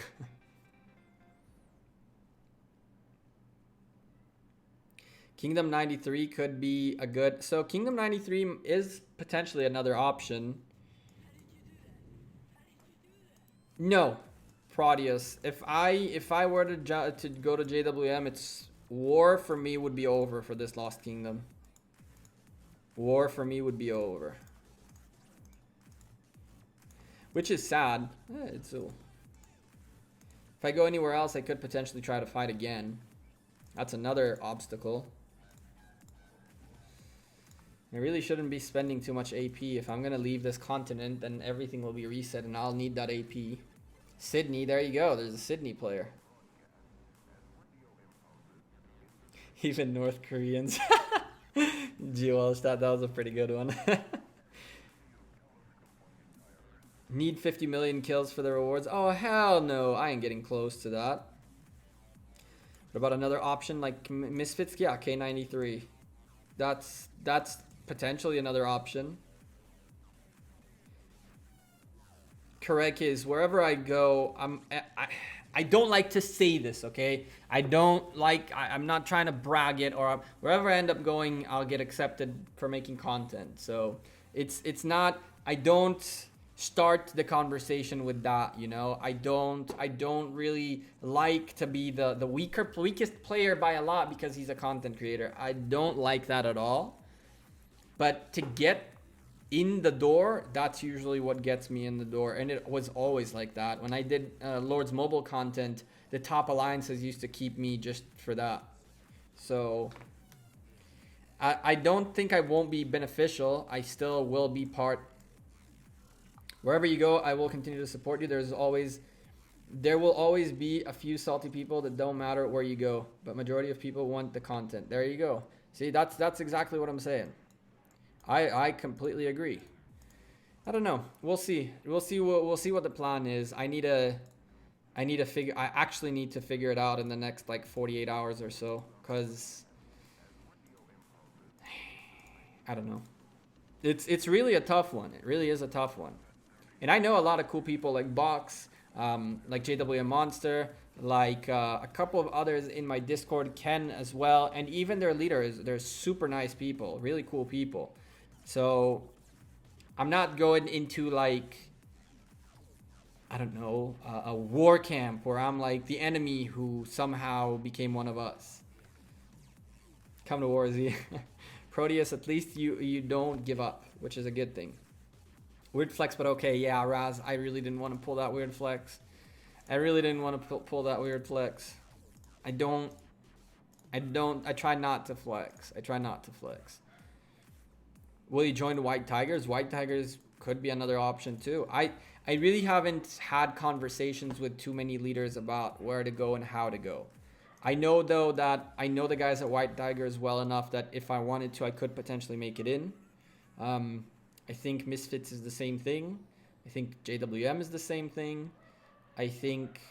Kingdom 93 could be a good... So Kingdom 93 is potentially another option. No, Proteus. If I were to go to JWM, it's war for me would be over for this Lost Kingdom. War for me would be over. Which is sad. If I go anywhere else, I could potentially try to fight again. That's another obstacle. I really shouldn't be spending too much AP. If I'm going to leave this continent, then everything will be reset and I'll need that AP. Sydney, there you go. There's a Sydney player. Even North Koreans. G-Welsh, that was a pretty good one. Need 50 million kills for the rewards? Oh, hell no. I ain't getting close to that. What about another option like Misfits? Yeah, K93. That's potentially another option. Correct is wherever I go, I don't like to say this, okay? I'm not trying to brag it, or wherever I end up going, I'll get accepted for making content. So it's not, I don't start the conversation with that, you know? I don't really like to be the weakest player by a lot because he's a content creator. I don't like that at all. But to get in the door, that's usually what gets me in the door. And it was always like that. When I did Lord's Mobile content, the top alliances used to keep me just for that. So I don't think I won't be beneficial. I still will be part. Wherever you go, I will continue to support you. There will always be a few salty people that don't matter where you go, but majority of people want the content. There you go. See, that's exactly what I'm saying. I completely agree. I don't know. We'll see. We'll see what the plan is. I actually need to figure it out in the next like 48 hours or so, cuz I don't know. It's really a tough one. It really is a tough one. And I know a lot of cool people like Box, like JWM Monster, like a couple of others in my Discord, Ken as well, and even their leaders. They're super nice people, really cool people. So I'm not going into like, I don't know, a war camp where I'm like the enemy who somehow became one of us. Come to war, Z. Proteus, at least you don't give up, which is a good thing. Weird flex, but okay. Yeah, Raz, I really didn't want to pull that weird flex. I really didn't want to pull that weird flex. I try not to flex. Will you join White Tigers? White Tigers could be another option too. I really haven't had conversations with too many leaders about where to go and how to go. I know though that I know the guys at White Tigers well enough that if I wanted to, I could potentially make it in. I think Misfits is the same thing. I think JWM is the same thing. I think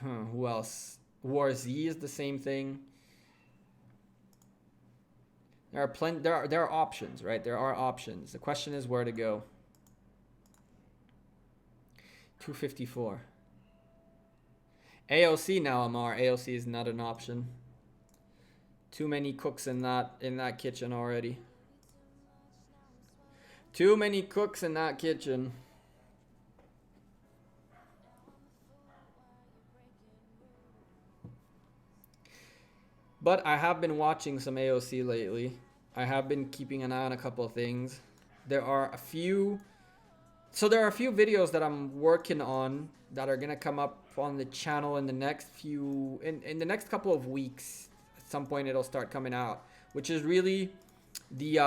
who else? War Z is the same thing. There are options, right? There are options. The question is where to go. 254. AOC now, Amar. AOC is not an option. Too many cooks in that kitchen already. Too many cooks in that kitchen. But I have been watching some AOC lately. I have been keeping an eye on a couple of things. There are a few videos that I'm working on that are gonna come up on the channel in the next in the next couple of weeks. At some point it'll start coming out, which is really the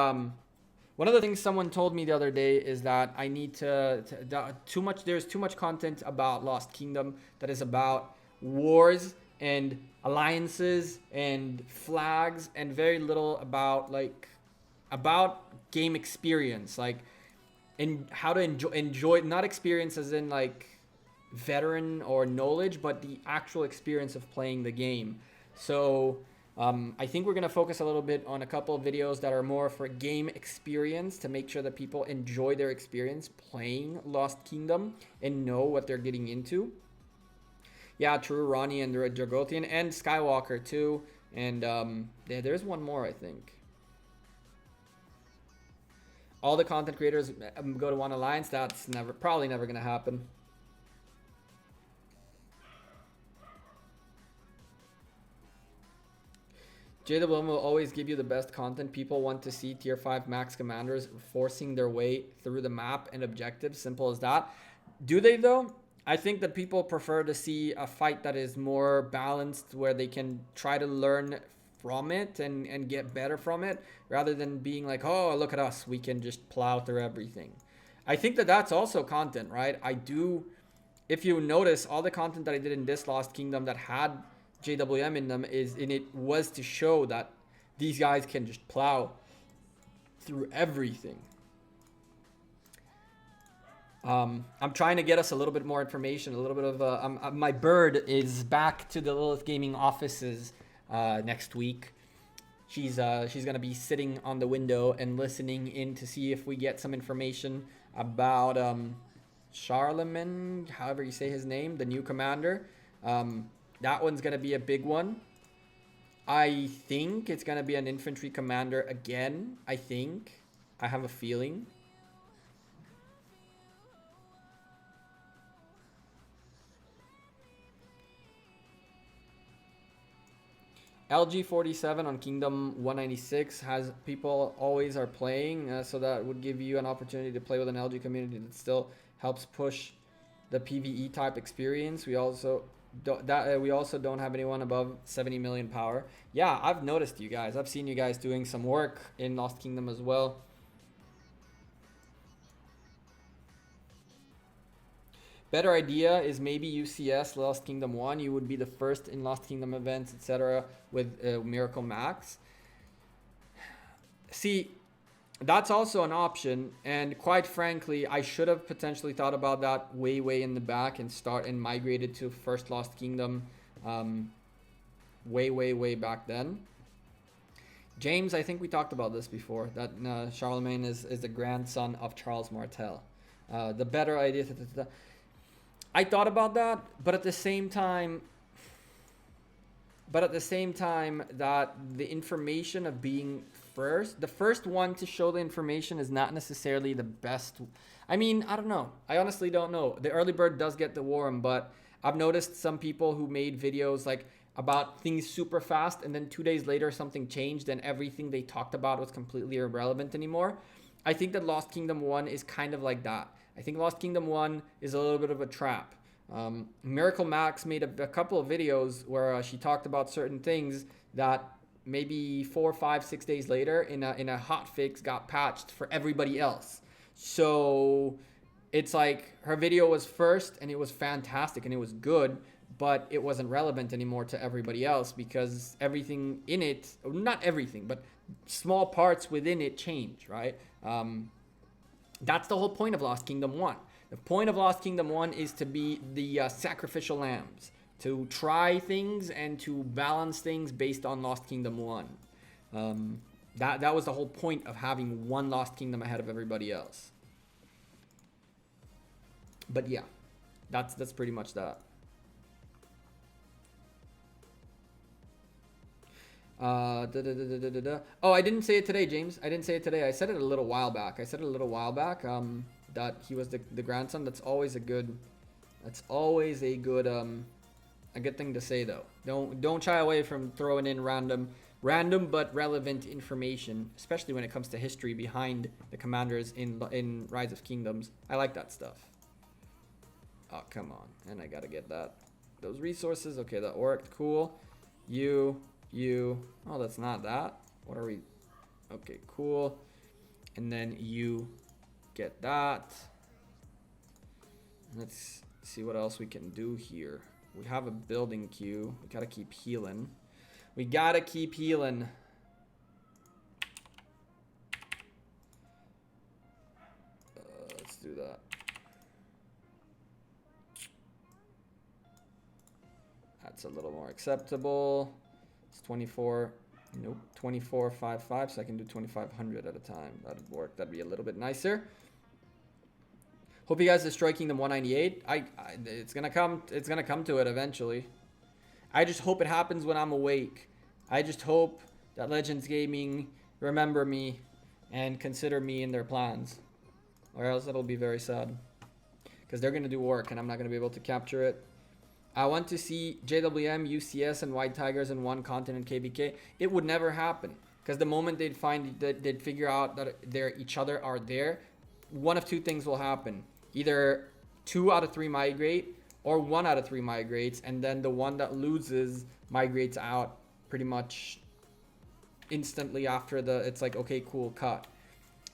one of the things someone told me the other day is that I need there's too much content about Lost Kingdom that is about wars and alliances and flags, and very little about game experience, like and how to enjoy not experience as in like veteran or knowledge, but the actual experience of playing the game. So I think we're going to focus a little bit on a couple of videos that are more for game experience to make sure that people enjoy their experience playing Lost Kingdom and know what they're getting into. Yeah, true. Ronnie and Dragothian and Skywalker too. And there's one more, I think. All the content creators go to one alliance. That's probably never going to happen. JWM will always give you the best content. People want to see tier 5 max commanders forcing their way through the map and objectives. Simple as that. Do they though? I think that people prefer to see a fight that is more balanced, where they can try to learn from it and get better from it, rather than being like, oh, look at us, we can just plow through everything. I think that that's also content, right? If you notice, all the content that I did in this Lost Kingdom that had JWM in them was to show that these guys can just plow through everything. I'm trying to get us a little bit more information, a little bit of my bird is back to the Lilith Gaming offices next week. She's gonna be sitting on the window and listening in to see if we get some information about Charlemagne, however you say his name, the new commander. That one's gonna be a big one. I think it's gonna be an infantry commander again. I have a feeling. LG47 on Kingdom 196 has people always are playing, so that would give you an opportunity to play with an LG community that still helps push the PvE type experience. We also don't have anyone above 70 million power. Yeah, I've noticed you guys. I've seen you guys doing some work in Lost Kingdom as well. Better idea is maybe UCS Lost Kingdom 1. You would be the first in Lost Kingdom events, etc. with Miracle Max. See, that's also an option, and quite frankly, I should have potentially thought about that way in the back and migrated to first Lost Kingdom way back then. James, I think we talked about this before, that Charlemagne is the grandson of Charles Martel. The better idea... I thought about that, but at the same time that the information of being the first one to show the information is not necessarily the best. I mean, I don't know. I honestly don't know. The early bird does get the worm, but I've noticed some people who made videos like about things super fast, and then 2 days later something changed and everything they talked about was completely irrelevant anymore. I think that Lost Kingdom 1 is kind of like that. I think Lost Kingdom 1 is a little bit of a trap. Miracle Max made a couple of videos where she talked about certain things that maybe 4, 5, 6 days later in a hot fix got patched for everybody else. So it's like her video was first and it was fantastic and it was good, but it wasn't relevant anymore to everybody else because everything in it, not everything, but small parts within it change, right? That's the whole point of Lost Kingdom 1. The point of Lost Kingdom 1 is to be the sacrificial lambs, to try things and to balance things based on Lost Kingdom 1. That was the whole point of having one Lost Kingdom ahead of everybody else. But yeah, that's pretty much that. Oh, I didn't say it today, James. I didn't say it today. I said it a little while back. That he was the grandson. That's always a good thing to say though. Don't shy away from throwing in random but relevant information, especially when it comes to history behind the commanders in Rise of Kingdoms. I like that stuff. Oh, come on. And I gotta get those resources. Okay, that worked. Cool. You. Oh, that's not that. What are we? Okay, cool. And then you get that. Let's see what else we can do here. We have a building queue. We gotta keep healing. Let's do that. That's a little more acceptable. It's 24. Nope, 2455, so I can do 2500 at a time. That'd work. That'd be a little bit nicer. Hope you guys destroy Kingdom 198. It's gonna come to it eventually. I just hope it happens when I'm awake. I just hope that Legends Gaming remember me and consider me in their plans, or else it'll be very sad. Because they're gonna do work and I'm not gonna be able to capture it. I want to see JWM, UCS, and White Tigers in one continent KVK. It would never happen. Because the moment they'd figure out that each other are there, one of two things will happen. Either 2 out of 3 migrate, or 1 out of 3 migrates, and then the one that loses migrates out pretty much instantly after it's like, okay, cool, cut.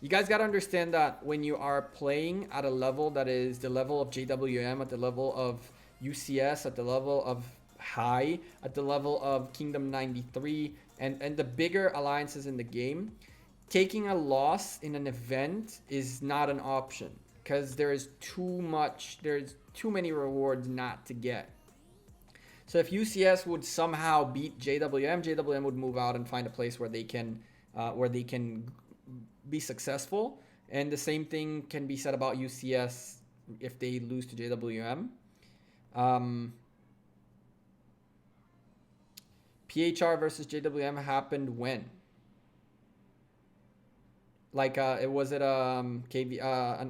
You guys got to understand that when you are playing at a level that is the level of JWM, at the level of UCS, at the level of High, at the level of Kingdom 93, and the bigger alliances in the game, taking a loss in an event is not an option because there's too many rewards not to get. So if UCS would somehow beat JWM would move out and find a place where they can be successful, and the same thing can be said about UCS if they lose to JWM. PHR versus JWM happened when? Like, was it an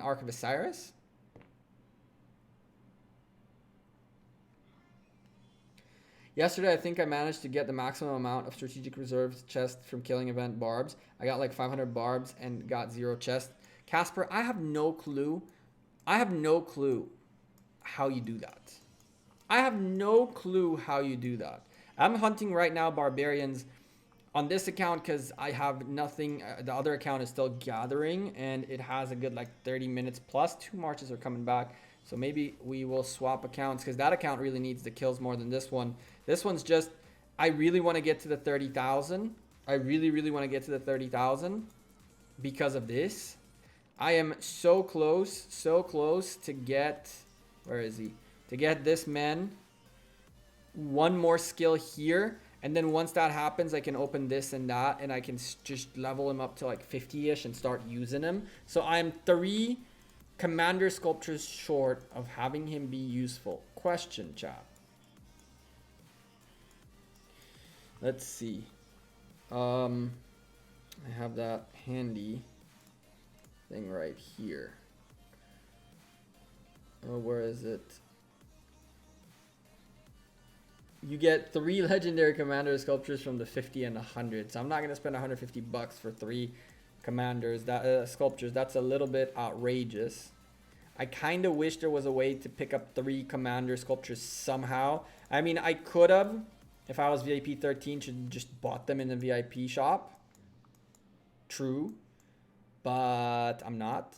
Ark of Osiris? Yesterday, I think I managed to get the maximum amount of strategic reserves chest from killing event Barbs. I got like 500 Barbs and got 0 chest. Casper, I have no clue. I have no clue how you do that. I have no clue how you do that. I'm hunting right now barbarians on this account because I have nothing. The other account is still gathering and it has a good like 30 minutes plus. 2 marches are coming back. So maybe we will swap accounts because that account really needs the kills more than this one. This one's just, I really want to get to the 30,000. I really, really want to get to the 30,000 because of this. I am so close to get, where is he? To get this man one more skill here. And then once that happens, I can open this and that. And I can just level him up to like 50-ish and start using him. So I'm 3 commander sculptures short of having him be useful. Question, chat. Let's see. I have that handy thing right here. Oh, where is it? You get 3 legendary commander sculptures from the 50 and 100. So I'm not gonna spend 150 bucks for 3 commanders, that sculptures. That's a little bit outrageous. I kind of wish there was a way to pick up 3 commander sculptures somehow. I mean, I could have, if I was VIP 13, should just bought them in the VIP shop. True, but I'm not.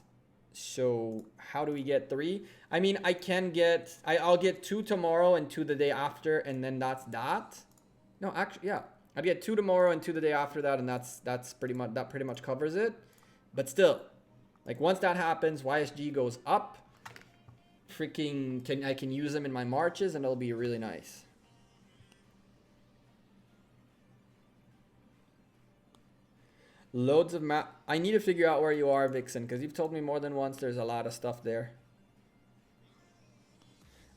So how do we get 3? I mean, I can get, I'll get 2 tomorrow and 2 the day after, and then that's that. No, actually, yeah, I'd get 2 tomorrow and 2 the day after that, and that's pretty much covers it. But still, like once that happens, YSG goes up. Freaking, I can use them in my marches, and it'll be really nice. Loads of map. I need to figure out where you are, Vixen, because you've told me more than once there's a lot of stuff there.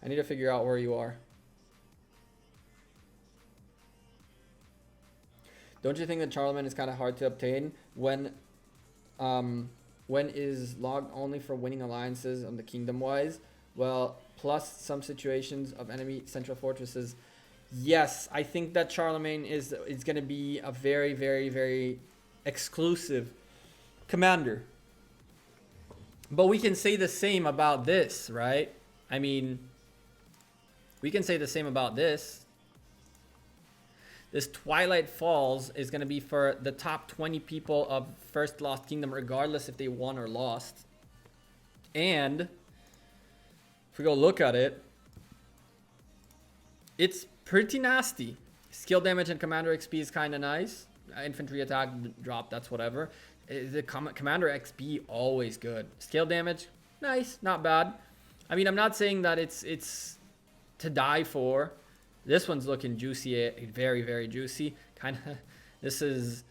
I need to figure out where you are. Don't you think that Charlemagne is kind of hard to obtain when is logged only for winning alliances on the kingdom-wise? Well, plus some situations of enemy central fortresses. Yes, I think that Charlemagne is going to be a very, very, very exclusive commander. But we can say the same about this, right? I mean, we can say the same about this. This Twilight Falls is going to be for the top 20 people of First Lost Kingdom, regardless if they won or lost. And if we go look at it, it's pretty nasty. Skill damage and commander XP is kind of nice. Infantry attack drop, that's whatever. The commander XP always good. Scale damage, nice, not bad. I mean, I'm not saying that it's to die for. This one's looking juicy, very, very juicy. Kind of, this is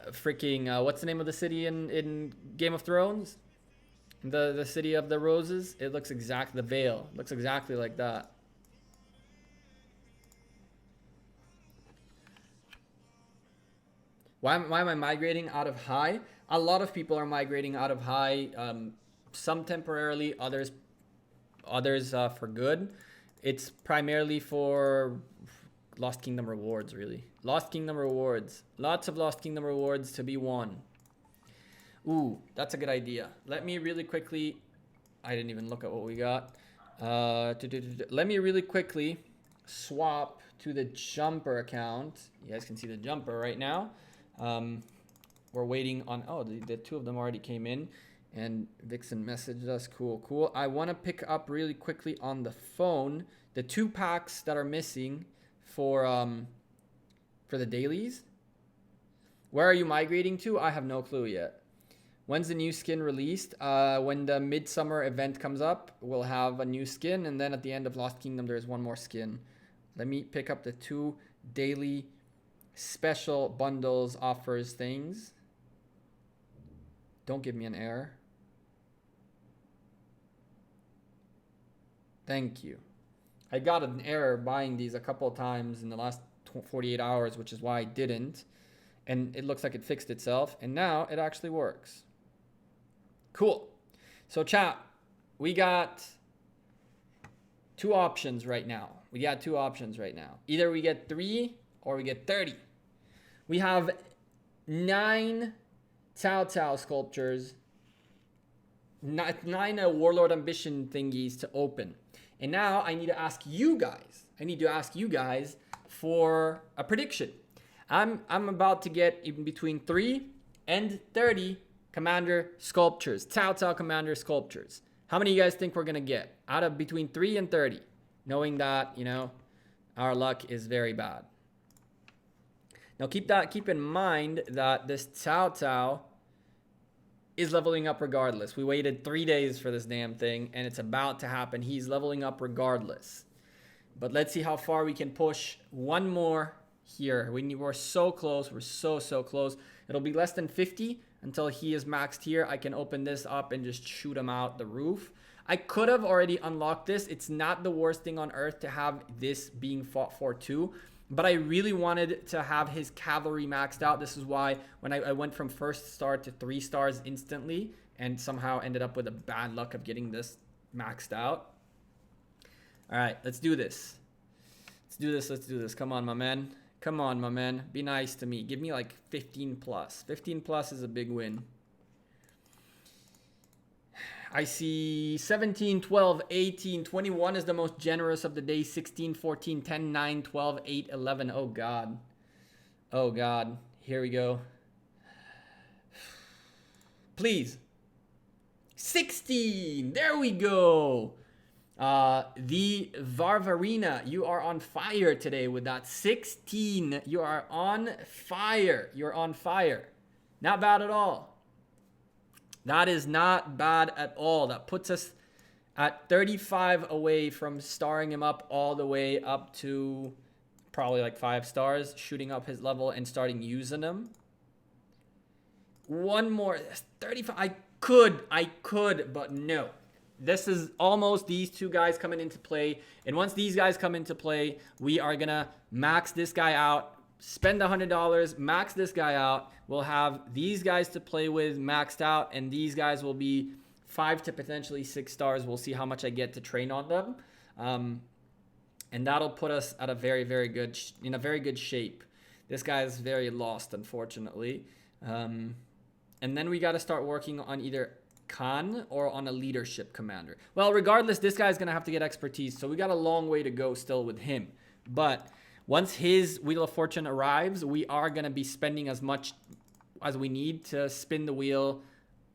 freaking, what's the name of the city in Game of Thrones? The City of the Roses? It looks exactly, the Vale, looks exactly like that. Why am I migrating out of high? A lot of people are migrating out of high, some temporarily, others for good. It's primarily for Lost Kingdom rewards, really. Lost Kingdom rewards. Lots of Lost Kingdom rewards to be won. Ooh, that's a good idea. Let me really quickly... I didn't even look at what we got. Let me really quickly swap to the jumper account. You guys can see the jumper right now. We're waiting on, oh, the 2 of them already came in, and Vixen messaged us. Cool. I want to pick up really quickly on the phone the 2 packs that are missing for the dailies. Where are you migrating to? I have no clue yet. When's the new skin released? When the midsummer event comes up, we'll have a new skin, and then at the end of Lost Kingdom, there's 1 more skin. Let me pick up the 2 daily special bundles, offers, things. Don't give me an error. Thank you. I got an error buying these a couple of times in the last 48 hours, which is why I didn't. And it looks like it fixed itself. And now it actually works. Cool. So chat, we got Two options right now. We got two options right now. Either we get 3 or we get 30. We have 9 Cao sculptures, 9 Warlord Ambition thingies to open. And now I need to ask you guys. For a prediction. I'm about to get in between 3 and 30 commander sculptures, Cao commander sculptures. How many of you guys think we're gonna get out of between 3 and 30? Knowing that, you know, our luck is very bad. Now keep in mind that this Cao is leveling up regardless. We waited 3 days for this damn thing, and it's about to happen. He's leveling up regardless. But let's see how far we can push. One more here. We're so close. We're so close. It'll be less than 50 until he is maxed here. I can open this up and just shoot him out the roof. I could have already unlocked this. It's not the worst thing on earth to have this being fought for too. But I really wanted to have his cavalry maxed out. This is why when I went from 1st star to 3 stars instantly and somehow ended up with a bad luck of getting this maxed out. All right, let's do this. Let's do this. Come on, my man. Come on, my man. Be nice to me. Give me like 15 plus. 15 plus is a big win. I see 17, 12, 18, 21 is the most generous of the day. 16, 14, 10, 9, 12, 8, 11. Oh, God. Oh, God. Here we go. Please. 16. There we go. The Varvarina, you are on fire today with that 16. You are on fire. You're on fire. Not bad at all. That is not bad at all. That puts us at 35 away from starring him up all the way up to probably like 5 stars, shooting up his level and starting using him. One more, 35. I could, but no. This is almost these two guys coming into play. And once these guys come into play, we are going to max this guy out, spend $100, max this guy out. We'll have these guys to play with maxed out, and these guys will be 5 to potentially 6 stars. We'll see how much I get to train on them. And that'll put us at a very good shape. This guy is very lost, unfortunately. And then we got to start working on either Khan or on a leadership commander. Well, regardless, this guy's gonna have to get expertise, so we got a long way to go still with him. But once his Wheel of Fortune arrives, we are gonna be spending as much as we need to spin the wheel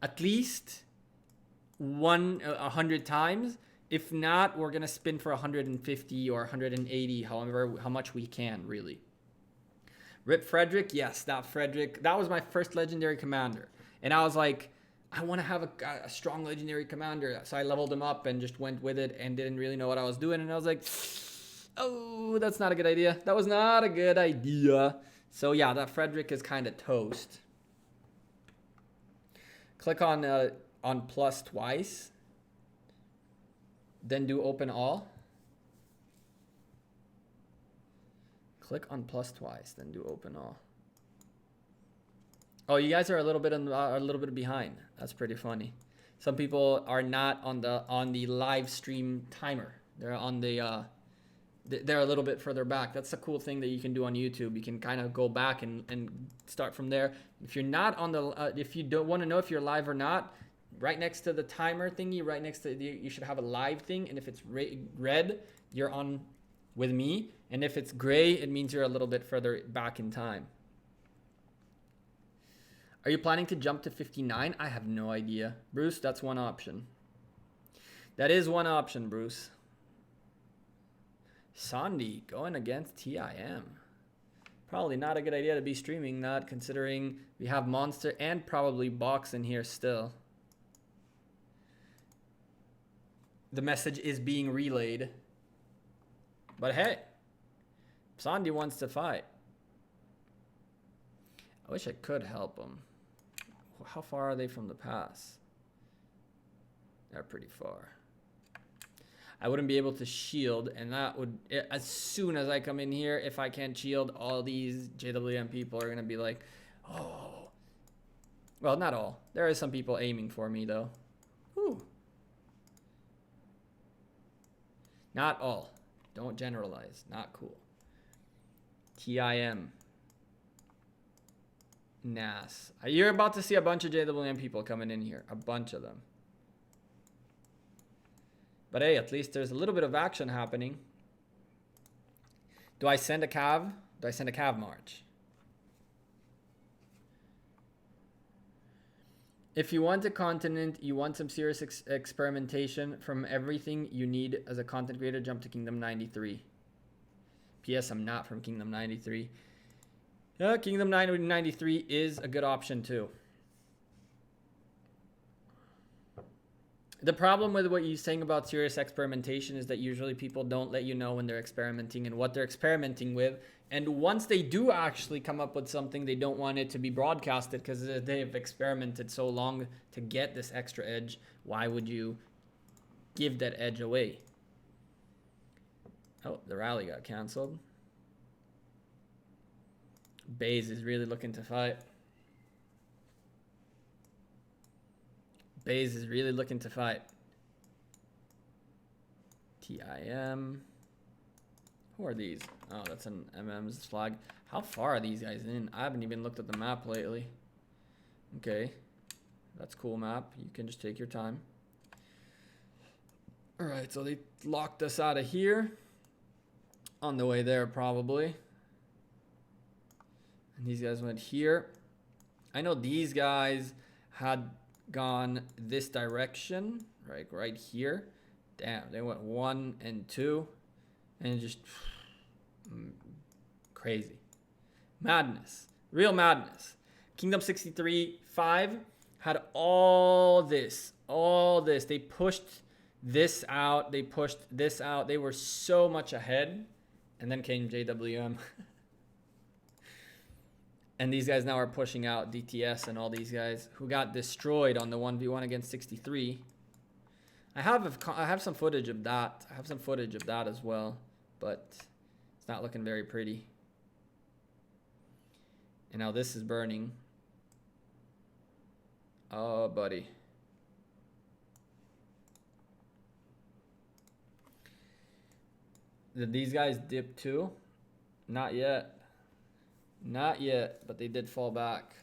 at least 100 times. If not, we're gonna spin for 150 or 180, how much we can, really. Rip Frederick, yes, that was my first legendary commander, and I was like, I want to have a strong legendary commander. So I leveled him up and just went with it and didn't really know what I was doing. And I was like, oh, that's not a good idea. That was not a good idea. So yeah, that Frederick is kind of toast. Click on plus twice. Then do open all. Click on plus twice, then do open all. Oh, you guys are a little bit behind. That's pretty funny. Some people are not on the live stream timer. They're on the they're a little bit further back. That's a cool thing that you can do on YouTube. You can kind of go back and start from there. If you're not on the if you don't want to know if you're live or not, right next to the timer thingy, right next to you should have a live thing. And if it's red, you're on with me. And if it's gray, it means you're a little bit further back in time. Are you planning to jump to 59? I have no idea. Bruce, that's one option. That is one option, Bruce. Sandy going against TIM. Probably not a good idea to be streaming that, considering we have Monster and probably Box in here still. The message is being relayed. But hey, Sandy wants to fight. I wish I could help him. How far are they from the pass? They're pretty far. I wouldn't be able to shield, and that would, as soon as I come in here, if I can't shield, all these JWM people are going to be like, oh. Well, not all. There are some people aiming for me, though. Whew. Not all. Don't generalize. Not cool. TIM. NAS. You're about to see a bunch of JWM people coming in here. A bunch of them. But hey, at least there's a little bit of action happening. Do I send a cav? Do I send a cav march? If you want a continent, you want some serious experimentation from everything you need as a content creator, jump to Kingdom 93. P.S. I'm not from Kingdom 93. Yeah, Kingdom 93 is a good option too. The problem with what you're saying about serious experimentation is that usually people don't let you know when they're experimenting and what they're experimenting with. And once they do actually come up with something, they don't want it to be broadcasted because they've experimented so long to get this extra edge. Why would you give that edge away? Oh, the rally got canceled. Baze is really looking to fight. Baze is really looking to fight. TIM. Who are these? Oh, that's an MM's flag. How far are these guys in? I haven't even looked at the map lately. Okay. That's cool map. You can just take your time. Alright, so they locked us out of here. On the way there, probably. And these guys went here. I know these guys had gone this direction, right here. Damn, they went 1 and 2 and just crazy. Madness. Real madness. Kingdom 63 5 had all this. They pushed this out. They pushed this out. They were so much ahead. And then came JWM. And these guys now are pushing out DTS and all these guys who got destroyed on the 1v1 against 63. I have some footage of that. I have some footage of that as well, but it's not looking very pretty. And now this is burning. Oh, buddy. Did these guys dip too? Not yet. Not yet, but they did fall back.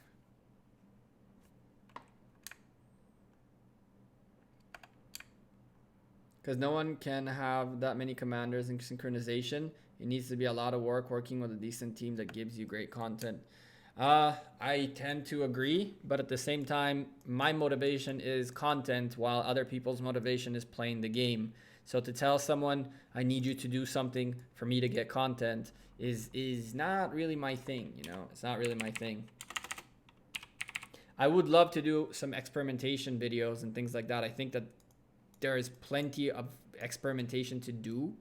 Because no one can have that many commanders in synchronization. It needs to be a lot of work working with a decent team that gives you great content. I tend to agree, but at the same time, my motivation is content while other people's motivation is playing the game. So to tell someone, I need you to do something for me to get content is not really my thing, you know? It's not really my thing. I would love to do some experimentation videos and things like that. I think that there is plenty of experimentation to do.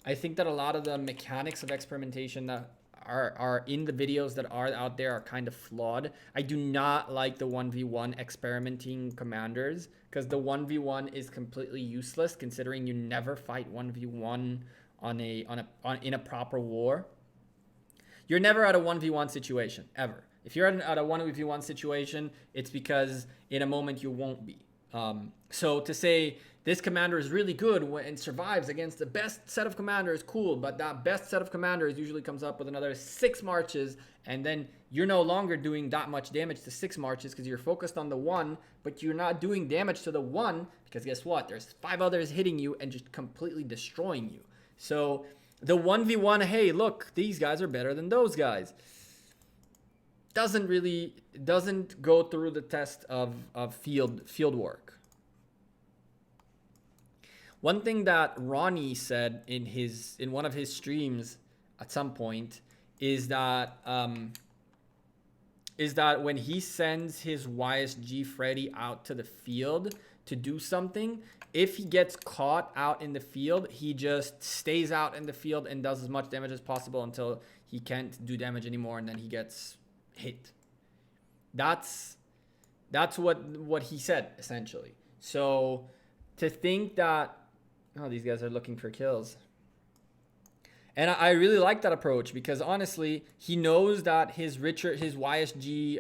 I think that a lot of the mechanics of experimentation that are in the videos that are out there are kind of flawed. I do not like the 1v1 experimenting commanders because the 1v1 is completely useless considering you never fight 1v1 in a proper war. You're never at a 1v1 situation ever. If you're at a 1v1 situation, it's because in a moment you won't be. So to say this commander is really good and survives against the best set of commanders, cool, but that best set of commanders usually comes up with another 6 marches, and then you're no longer doing that much damage to 6 marches because you're focused on the 1, but you're not doing damage to the 1 because guess what? There's 5 others hitting you and just completely destroying you. So the 1v1, hey, look, these guys are better than those guys. Doesn't go through the test of field work. One thing that Ronnie said in one of his streams at some point is that when he sends his YSG Freddy out to the field to do something, if he gets caught out in the field, he just stays out in the field and does as much damage as possible until he can't do damage anymore, and then he gets hit. That's what he said essentially. So to think that these guys are looking for kills, and I really like that approach because honestly he knows that his YSG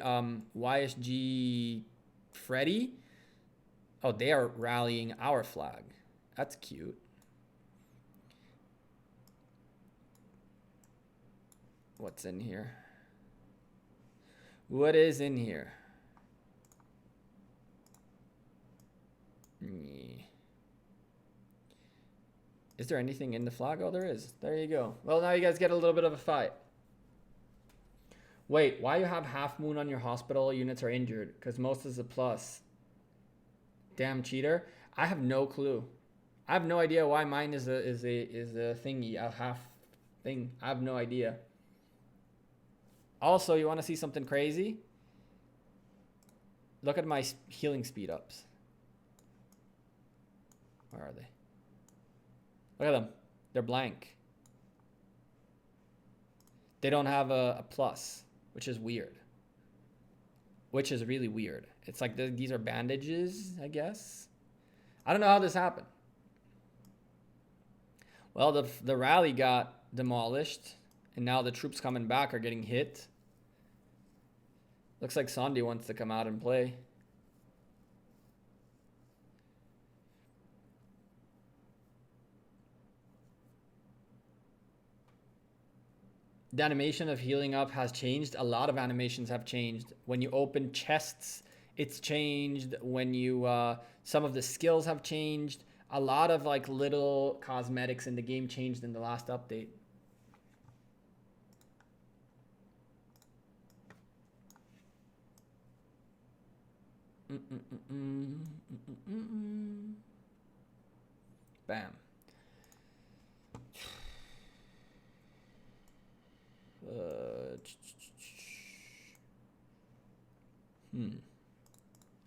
Freddy, they are rallying our flag. That's cute. What's in here? What is in here? Is there anything in the flag? Oh, there is. There you go. Well, now you guys get a little bit of a fight. Wait, why you have half moon on your hospital units are injured? Because most is a plus. Damn cheater. I have no clue. I have no idea why mine is a thingy, a half thing. I have no idea. Also, you want to see something crazy? Look at my healing speed ups. Where are they? Look at them. They're blank. They don't have a plus, which is weird. Which is really weird. It's like these are bandages, I guess. I don't know how this happened. Well, the rally got demolished, and now the troops coming back are getting hit. Looks like Sandy wants to come out and play. The animation of healing up has changed. A lot of animations have changed. When you open chests, it's changed. When you some of the skills have changed. A lot of like little cosmetics in the game changed in the last update. Bam.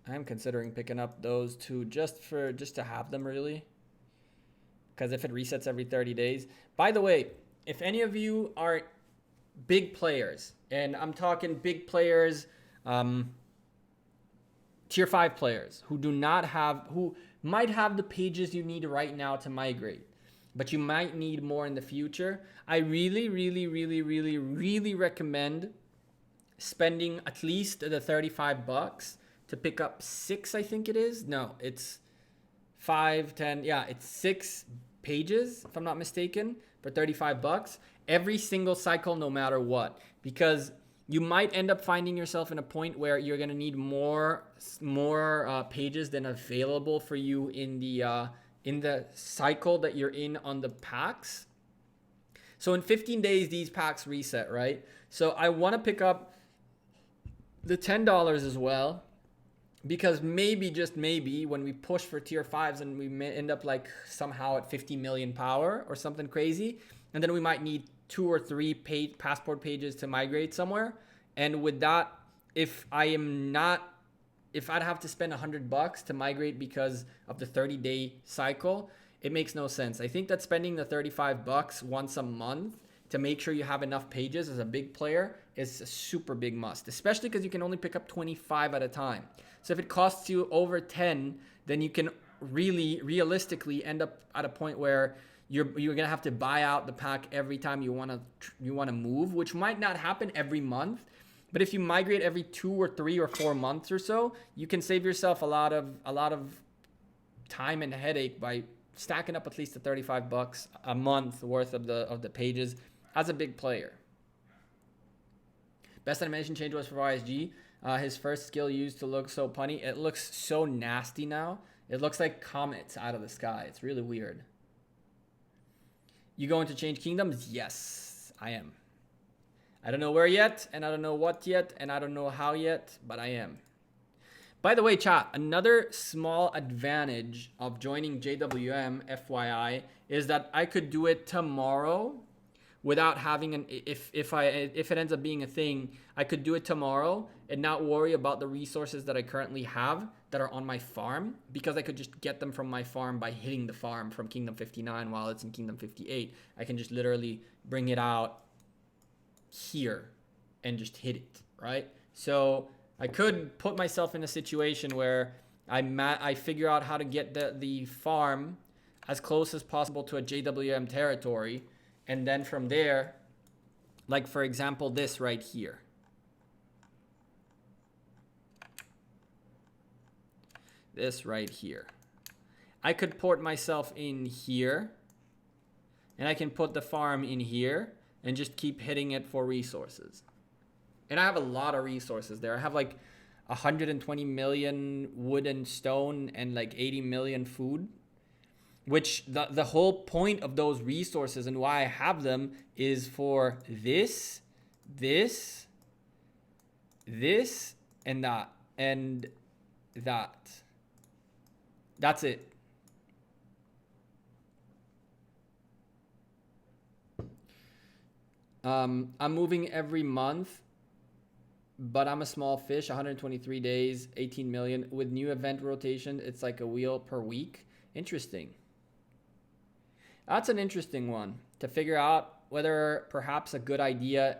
I'm considering picking up those two just to have them, really, because if it resets every 30 days. By the way, if any of you are big players, and I'm talking big players, tier 5 players who might have the pages you need right now to migrate, but you might need more in the future, I really recommend spending at least the $35 to pick up 6, I think it is. No, it's 5, 10. Yeah, it's 6 pages, if I'm not mistaken, for $35 every single cycle, no matter what. Because you might end up finding yourself in a point where you're going to need more pages than available for you in the cycle that you're in on the packs. So in 15 days, these packs reset, right? So I want to pick up the $10 as well, because maybe, just maybe, when we push for tier 5s and we may end up like somehow at 50 million power or something crazy, and then we might need 2 or 3 passport pages to migrate somewhere. And with that, if I'd have to spend $100 to migrate because of the 30-day cycle, it makes no sense. I think that spending the $35 once a month to make sure you have enough pages as a big player is a super big must, especially because you can only pick up 25 at a time. So if it costs you over 10, then you can realistically end up at a point where you're gonna have to buy out the pack every time you wanna move, which might not happen every month. But if you migrate every 2 or 3 or 4 months or so, you can save yourself a lot of time and headache by stacking up at least the $35 a month worth of the pages as a big player. Best animation change was for YSG. His first skill used to look so punny. It looks so nasty now. It looks like comets out of the sky. It's really weird. You going to change kingdoms? Yes, I am. I don't know where yet, and I don't know what yet, and I don't know how yet, but I am. By the way, chat, another small advantage of joining JWM, FYI, is that I could do it tomorrow without having if it ends up being a thing, I could do it tomorrow and not worry about the resources that I currently have that are on my farm, because I could just get them from my farm by hitting the farm from Kingdom 59 while it's in Kingdom 58. I can just literally bring it out here and just hit it, right? So I could put myself in a situation where I figure out how to get the farm as close as possible to a JWM territory, and then from there, like for example, this right here. This right here. I could port myself in here, and I can put the farm in here, and just keep hitting it for resources. And I have a lot of resources there. I have like 120 million wood and stone and like 80 million food, which the whole point of those resources and why I have them is for this, and that, and that. That's it. I'm moving every month, but I'm a small fish. 123 days, 18 million. With new event rotation, it's like a wheel per week. Interesting. That's an interesting one to figure out whether perhaps a good idea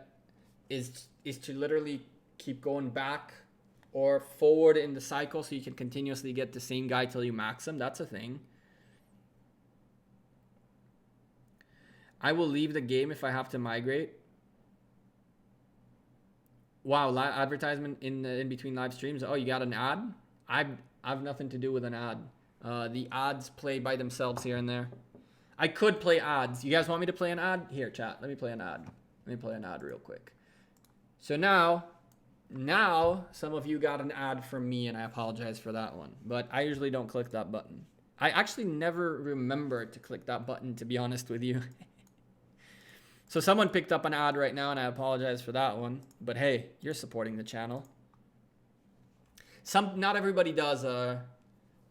is to literally keep going back or forward in the cycle so you can continuously get the same guy till you max him. That's a thing. I will leave the game if I have to migrate. Wow, advertisement in between live streams. Oh, you got an ad? I have nothing to do with an ad. The ads play by themselves here and there. I could play ads. You guys want me to play an ad? Here, chat. Let me play an ad. Let me play an ad real quick. So now some of you got an ad from me, and I apologize for that one. But I usually don't click that button. I actually never remember to click that button, to be honest with you. So someone picked up an ad right now, and I apologize for that one. But hey, you're supporting the channel. Not everybody does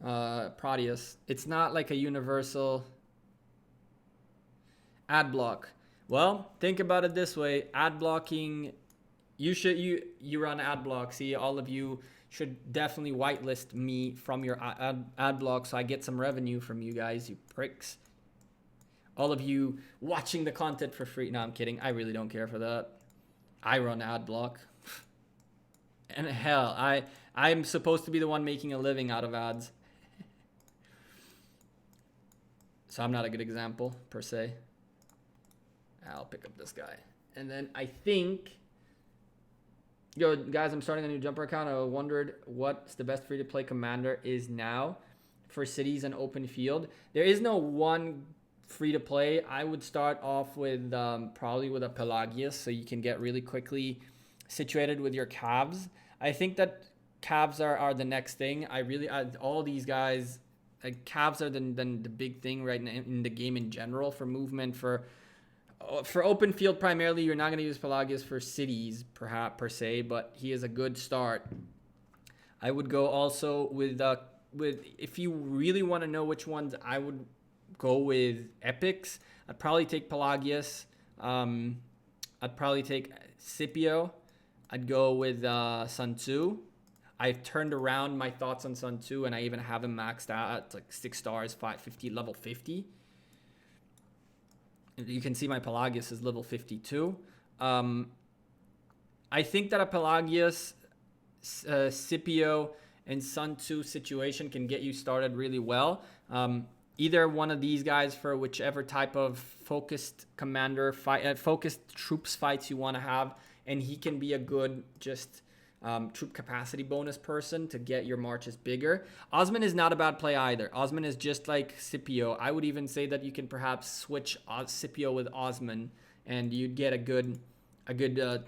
Proteus. It's not like a universal ad block. Well, think about it this way. Ad blocking, you run ad block. See, all of you should definitely whitelist me from your ad block so I get some revenue from you guys, you pricks. All of you watching the content for free. No, I'm kidding. I really don't care for that. I run ad block. And hell, I'm supposed to be the one making a living out of ads. So I'm not a good example, per se. I'll pick up this guy. And then I think... Yo, guys, I'm starting a new jumper account. I wondered what's the best free-to-play commander is now for cities and open field. There is no one free-to-play. I would start off with probably with a Pelagius so you can get really quickly situated with your calves. I think that calves are the next thing. All these guys, like calves are the big thing right now in the game in general for movement, for open field primarily. You're not going to use Pelagius for cities perhaps per se, but he is a good start. I would go also with if you really want to know which ones I would go with epics, I'd probably take Pelagius. I'd probably take Scipio. I'd go with Sun Tzu. I've turned around my thoughts on Sun Tzu, and I even have him maxed out at like 6 stars, 550, level 50. You can see my Pelagius is level 52. I think that a Pelagius, Scipio, and Sun Tzu situation can get you started really well. Either one of these guys for whichever type of focused commander fight, focused troops fights you want to have, and he can be a good just troop capacity bonus person to get your marches bigger. Osman is not a bad play either. Osman is just like Scipio. I would even say that you can perhaps switch Scipio with Osman, and you'd get a good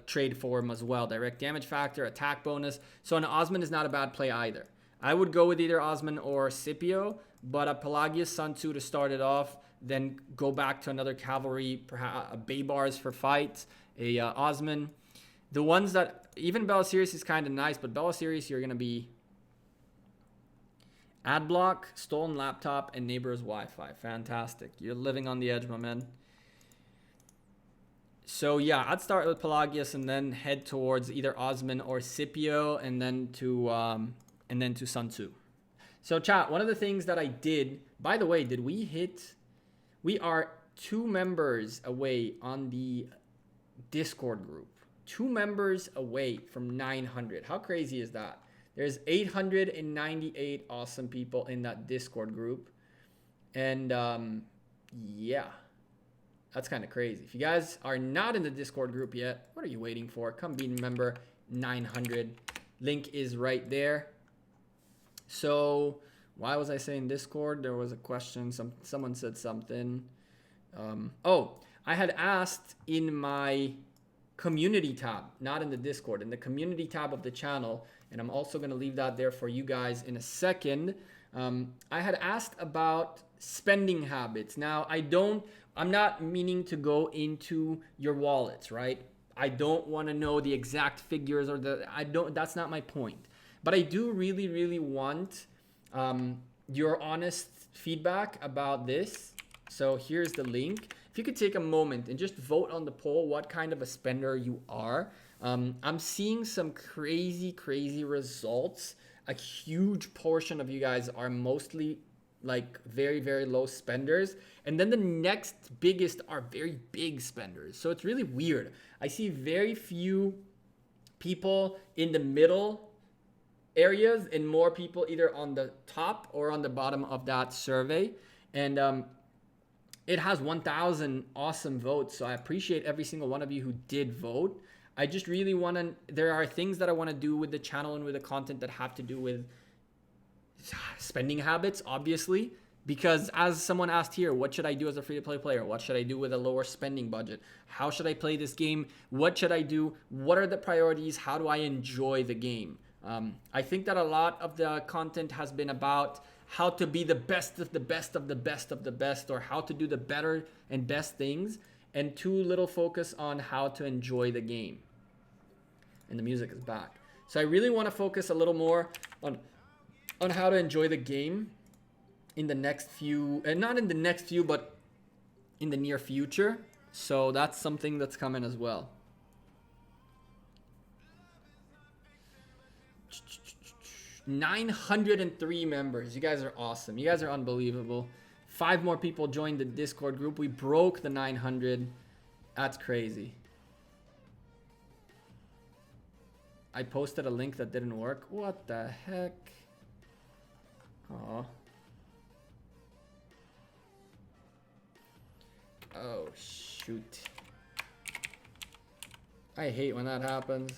trade for him as well. Direct damage factor, attack bonus. So an Osman is not a bad play either. I would go with either Osman or Scipio, but a Pelagius Sun Tzu to start it off, then go back to another cavalry, perhaps a Baybars for fights, a Osman. The ones that, even Belisarius is kind of nice, but Belisarius you're going to be ad block, stolen laptop, and neighbor's Wi-Fi. Fantastic. You're living on the edge, my man. So yeah, I'd start with Pelagius and then head towards either Osman or Scipio, and then to Sun Tzu. So chat, one of the things that I did, by the way, we are 2 members away on the Discord group. 2 members away from 900. How crazy is that? There's 898 awesome people in that Discord group. And yeah, that's kind of crazy. If you guys are not in the Discord group yet, what are you waiting for? Come be a member. 900. Link is right there. So why was I saying Discord? There was a question. Someone said something. I had asked in my community tab, not in the Discord, in the community tab of the channel, and I'm also going to leave that there for you guys in a second. I had asked about spending habits. Now, I'm not meaning to go into your wallets, right? I don't want to know the exact figures or that's not my point. But I do really, really want your honest feedback about this. So here's the link. If you could take a moment and just vote on the poll what kind of a spender you are. I'm seeing some crazy, crazy results. A huge portion of you guys are mostly like very, very low spenders. And then the next biggest are very big spenders. So it's really weird. I see very few people in the middle areas and more people either on the top or on the bottom of that survey. And it has 1,000 awesome votes. So I appreciate every single one of you who did vote. I just really want to, there are things that I want to do with the channel and with the content that have to do with spending habits, obviously, because as someone asked here, what should I do as a free-to-play player? What should I do with a lower spending budget? How should I play this game? What should I do? What are the priorities? How do I enjoy the game? I think that a lot of the content has been about how to be the best of the best of the best of the best, or how to do the better and best things, and too little focus on how to enjoy the game. And the music is back. So I really want to focus a little more on how to enjoy the game in the next few, and not in the next few, but in the near future. So that's something that's coming as well. $903 members. You guys are awesome. You guys are unbelievable. 5 more people joined the Discord group. We broke the 900. That's crazy. I posted a link that didn't work. What the heck? Oh. Oh, shoot. I hate when that happens.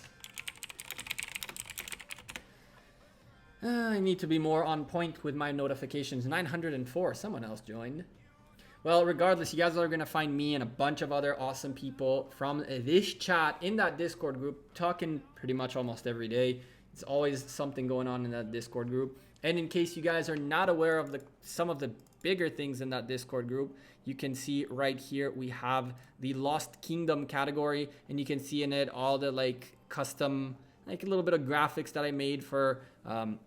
I need to be more on point with my notifications. 904. Someone else joined. Well, regardless, you guys are going to find me and a bunch of other awesome people from this chat in that Discord group talking pretty much almost every day. It's always something going on in that Discord group. And in case you guys are not aware of some of the bigger things in that Discord group, you can see right here we have the Lost Kingdom category, and you can see in it all the like custom, like a little bit of graphics that I made for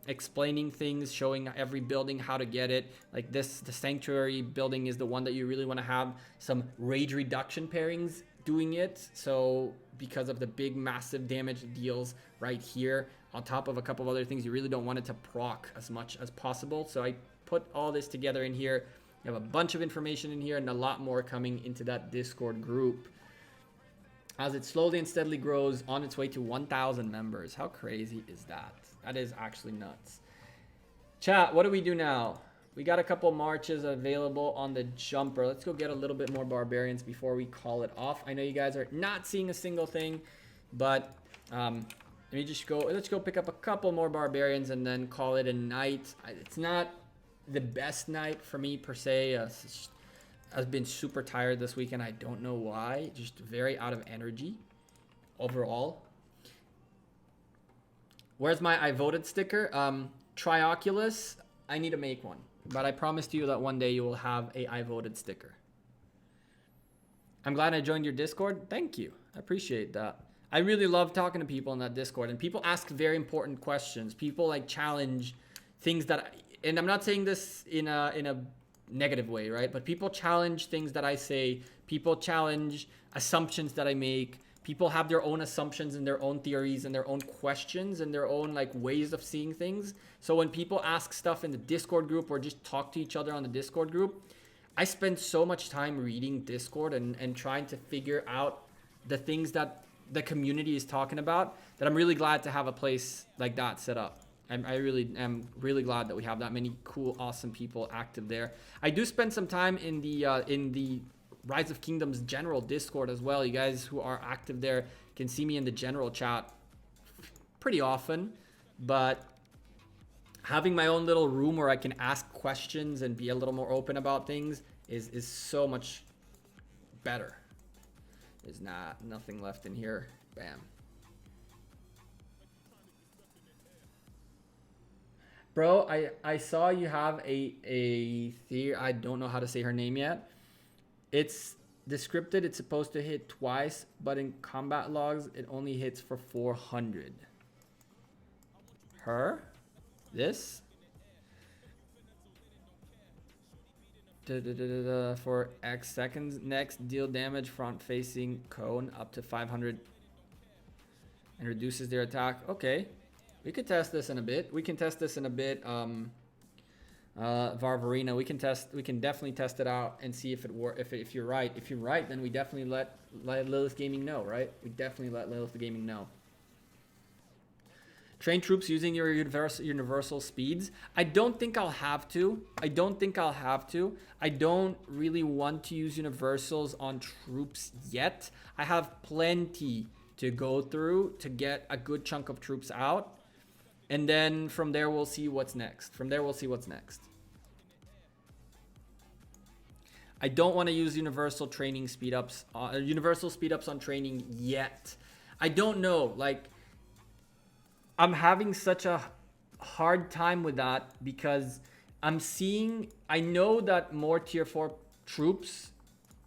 explaining things, showing every building how to get it. Like this, the Sanctuary building is the one that you really want to have some rage reduction pairings doing it. So because of the big massive damage deals right here, on top of a couple of other things, you really don't want it to proc as much as possible. So I put all this together in here. You have a bunch of information in here and a lot more coming into that Discord group as it slowly and steadily grows on its way to 1,000 members. How crazy is that? That is actually nuts. Chat, what do we do now? We got a couple marches available on the jumper. Let's go get a little bit more barbarians before we call it off. I know you guys are not seeing a single thing, but let me just go. Let's go pick up a couple more barbarians and then call it a night. It's not the best night for me per se. I've been super tired this weekend. I don't know why. Just very out of energy overall. Where's my I voted sticker? Trioculus. I need to make one. But I promised you that one day you will have a I voted sticker. I'm glad I joined your Discord. Thank you. I appreciate that. I really love talking to people in that Discord. And people ask very important questions. People like challenge things that... And I'm not saying this in a negative way, right? But people challenge things that I say. People challenge assumptions that I make. People have their own assumptions and their own theories and their own questions and their own like ways of seeing things. So when people ask stuff in the Discord group or just talk to each other on the Discord group, I spend so much time reading Discord and trying to figure out the things that the community is talking about, that I'm really glad to have a place like that set up. I really am really glad that we have that many cool, awesome people active there. I do spend some time in the Rise of Kingdoms general Discord as well. You guys who are active there can see me in the general chat pretty often, but having my own little room where I can ask questions and be a little more open about things is so much better. There's nothing left in here. Bam. Bro, I saw you have a theory. I don't know how to say her name yet. It's descripted. It's supposed to hit twice, but in combat logs, it only hits for 400. Her? This? For X seconds. Next, deal damage front facing cone up to 500 and reduces their attack. Okay. We could test this in a bit. We can test this in a bit. Varvarina, we can definitely test it out and see if it works. If you're right, then we definitely let Lilith Gaming know, right? We definitely let Lilith Gaming know. Train troops using your universal speeds. I don't think I'll have to. I don't really want to use universals on troops yet. I have plenty to go through to get a good chunk of troops out. And then from there, we'll see what's next. I don't want to use universal training speedups, universal speedups on training yet. I don't know. Like, I'm having such a hard time with that because I know that more tier 4 troops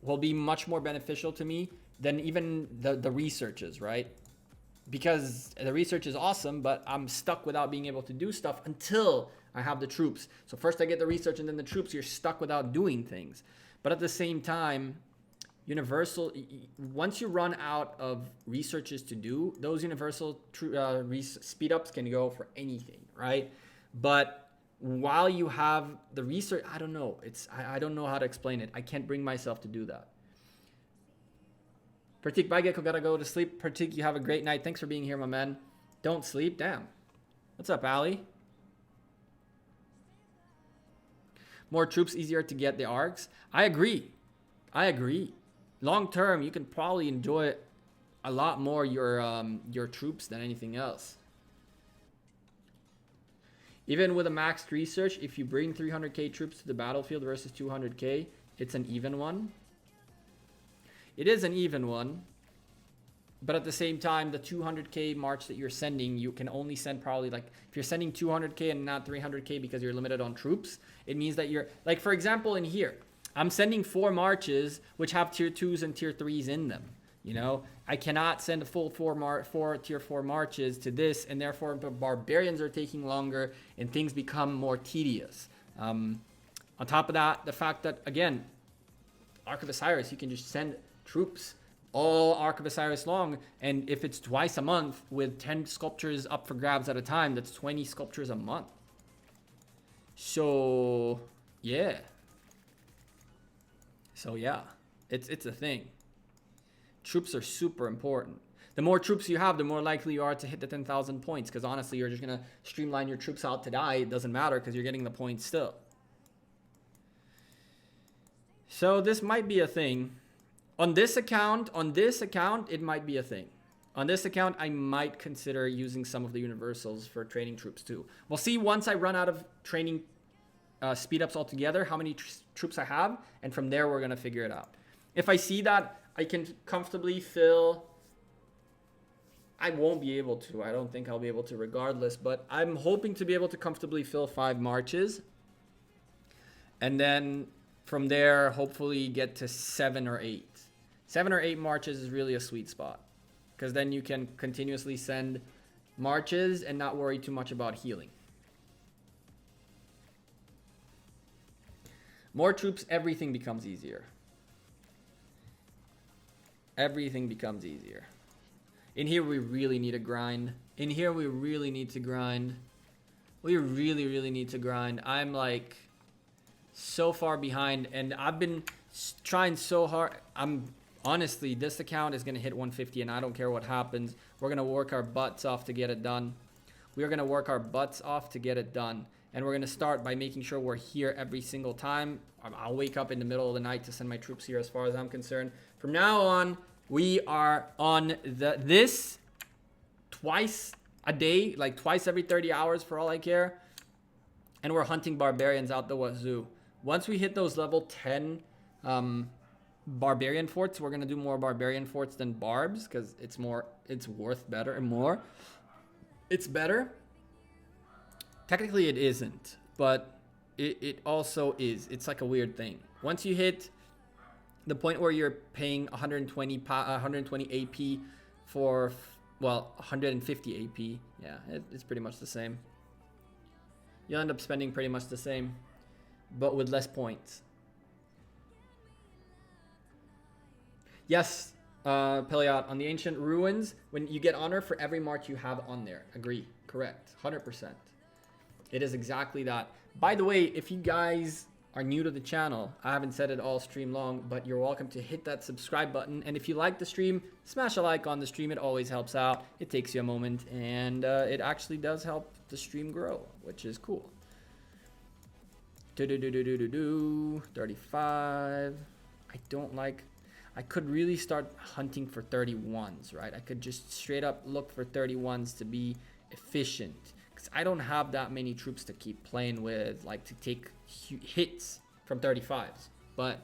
will be much more beneficial to me than even the researches, right? Because the research is awesome, but I'm stuck without being able to do stuff until I have the troops. So first I get the research and then the troops, you're stuck without doing things. But at the same time, universal, once you run out of researches to do, those universal speed ups can go for anything, right? But while you have the research, I don't know. I don't know how to explain it. I can't bring myself to do that. Pratik, bye Gecko, gotta go to sleep. Pratik, you have a great night. Thanks for being here, my man. Don't sleep, damn. What's up, Ali? More troops, easier to get the arcs. I agree. Long term, you can probably enjoy a lot more your troops than anything else. Even with a maxed research, if you bring 300k troops to the battlefield versus 200k, it's an even one. It is an even one, but at the same time, the 200k march that you're sending, you can only send probably, like, if you're sending 200k and not 300k because you're limited on troops, it means that you're, like, for example, in here, I'm sending 4 marches which have tier 2s and tier 3s in them. You know, I cannot send a full 4 tier 4 marches to this, and therefore the barbarians are taking longer and things become more tedious. On top of that, the fact that, again, Ark of Osiris, you can just send troops all Ark of Osiris long, and if it's twice a month with 10 sculptures up for grabs at a time, that's 20 sculptures a month. So yeah, it's a thing. Troops are super important. The more troops you have, the more likely you are to hit the 10,000 points, because honestly, you're just gonna streamline your troops out to die. It doesn't matter because you're getting the points still. So this might be a thing. On this account, it might be a thing. On this account, I might consider using some of the universals for training troops too. We'll see once I run out of training speed ups altogether, how many troops I have, and from there we're gonna figure it out. If I see that I can comfortably fill, I won't be able to. I don't think I'll be able to regardless, but I'm hoping to be able to comfortably fill 5 marches. And then from there, hopefully get to 7 or 8. 7 or 8 marches is really a sweet spot, because then you can continuously send marches and not worry too much about healing. More troops, everything becomes easier. Everything becomes easier. In here, we really need to grind. We really, really need to grind. I'm like so far behind, and I've been trying so hard. Honestly, this account is going to hit 150, and I don't care what happens. We're going to work our butts off to get it done. And we're going to start by making sure we're here every single time. I'll wake up in the middle of the night to send my troops here as far as I'm concerned. From now on, we are on this twice a day, like twice every 30 hours for all I care. And we're hunting barbarians out the wazoo. Once we hit those level 10 Barbarian forts. We're gonna do more barbarian forts than barbs because it's worth better and more. It's better. Technically it isn't, but it also is. It's like a weird thing. Once you hit the point where you're paying 120 AP for, well, 150 AP. Yeah, it's pretty much the same. You'll end up spending pretty much the same, but with less points. Yes, Peliot, on the ancient ruins, when you get honor for every march you have on there. Agree. Correct. 100%. It is exactly that. By the way, if you guys are new to the channel, I haven't said it all stream long, but you're welcome to hit that subscribe button. And if you like the stream, smash a like on the stream. It always helps out. It takes you a moment, and it actually does help the stream grow, which is cool. 35. I could really start hunting for 31s, right? I could just straight up look for 31s to be efficient. Because I don't have that many troops to keep playing with, like to take hits from 35s. But,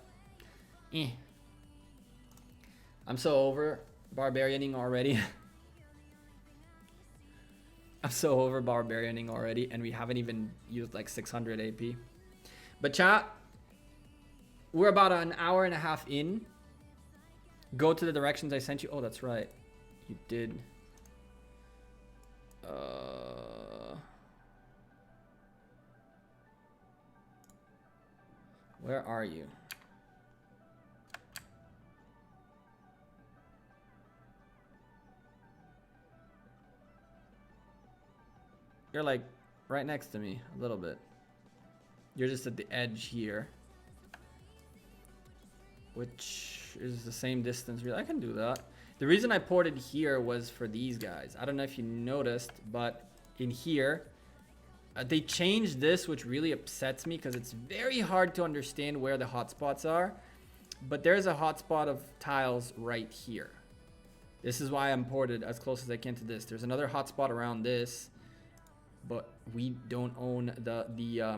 I'm so over barbarianing already. I'm so over barbarianing already, and we haven't even used like 600 AP. But chat, we're about an hour and a half in. Go to the directions I sent you. Oh, that's right. You did. Where are you? You're like right next to me a little bit. You're just at the edge here, which is the same distance. Really, I can do that. The reason I ported here was for these guys. I don't know if you noticed, but in here, they changed this, which really upsets me because it's very hard to understand where the hotspots are. But there's a hotspot of tiles right here. This is why I'm ported as close as I can to this. There's another hotspot around this, but we don't own the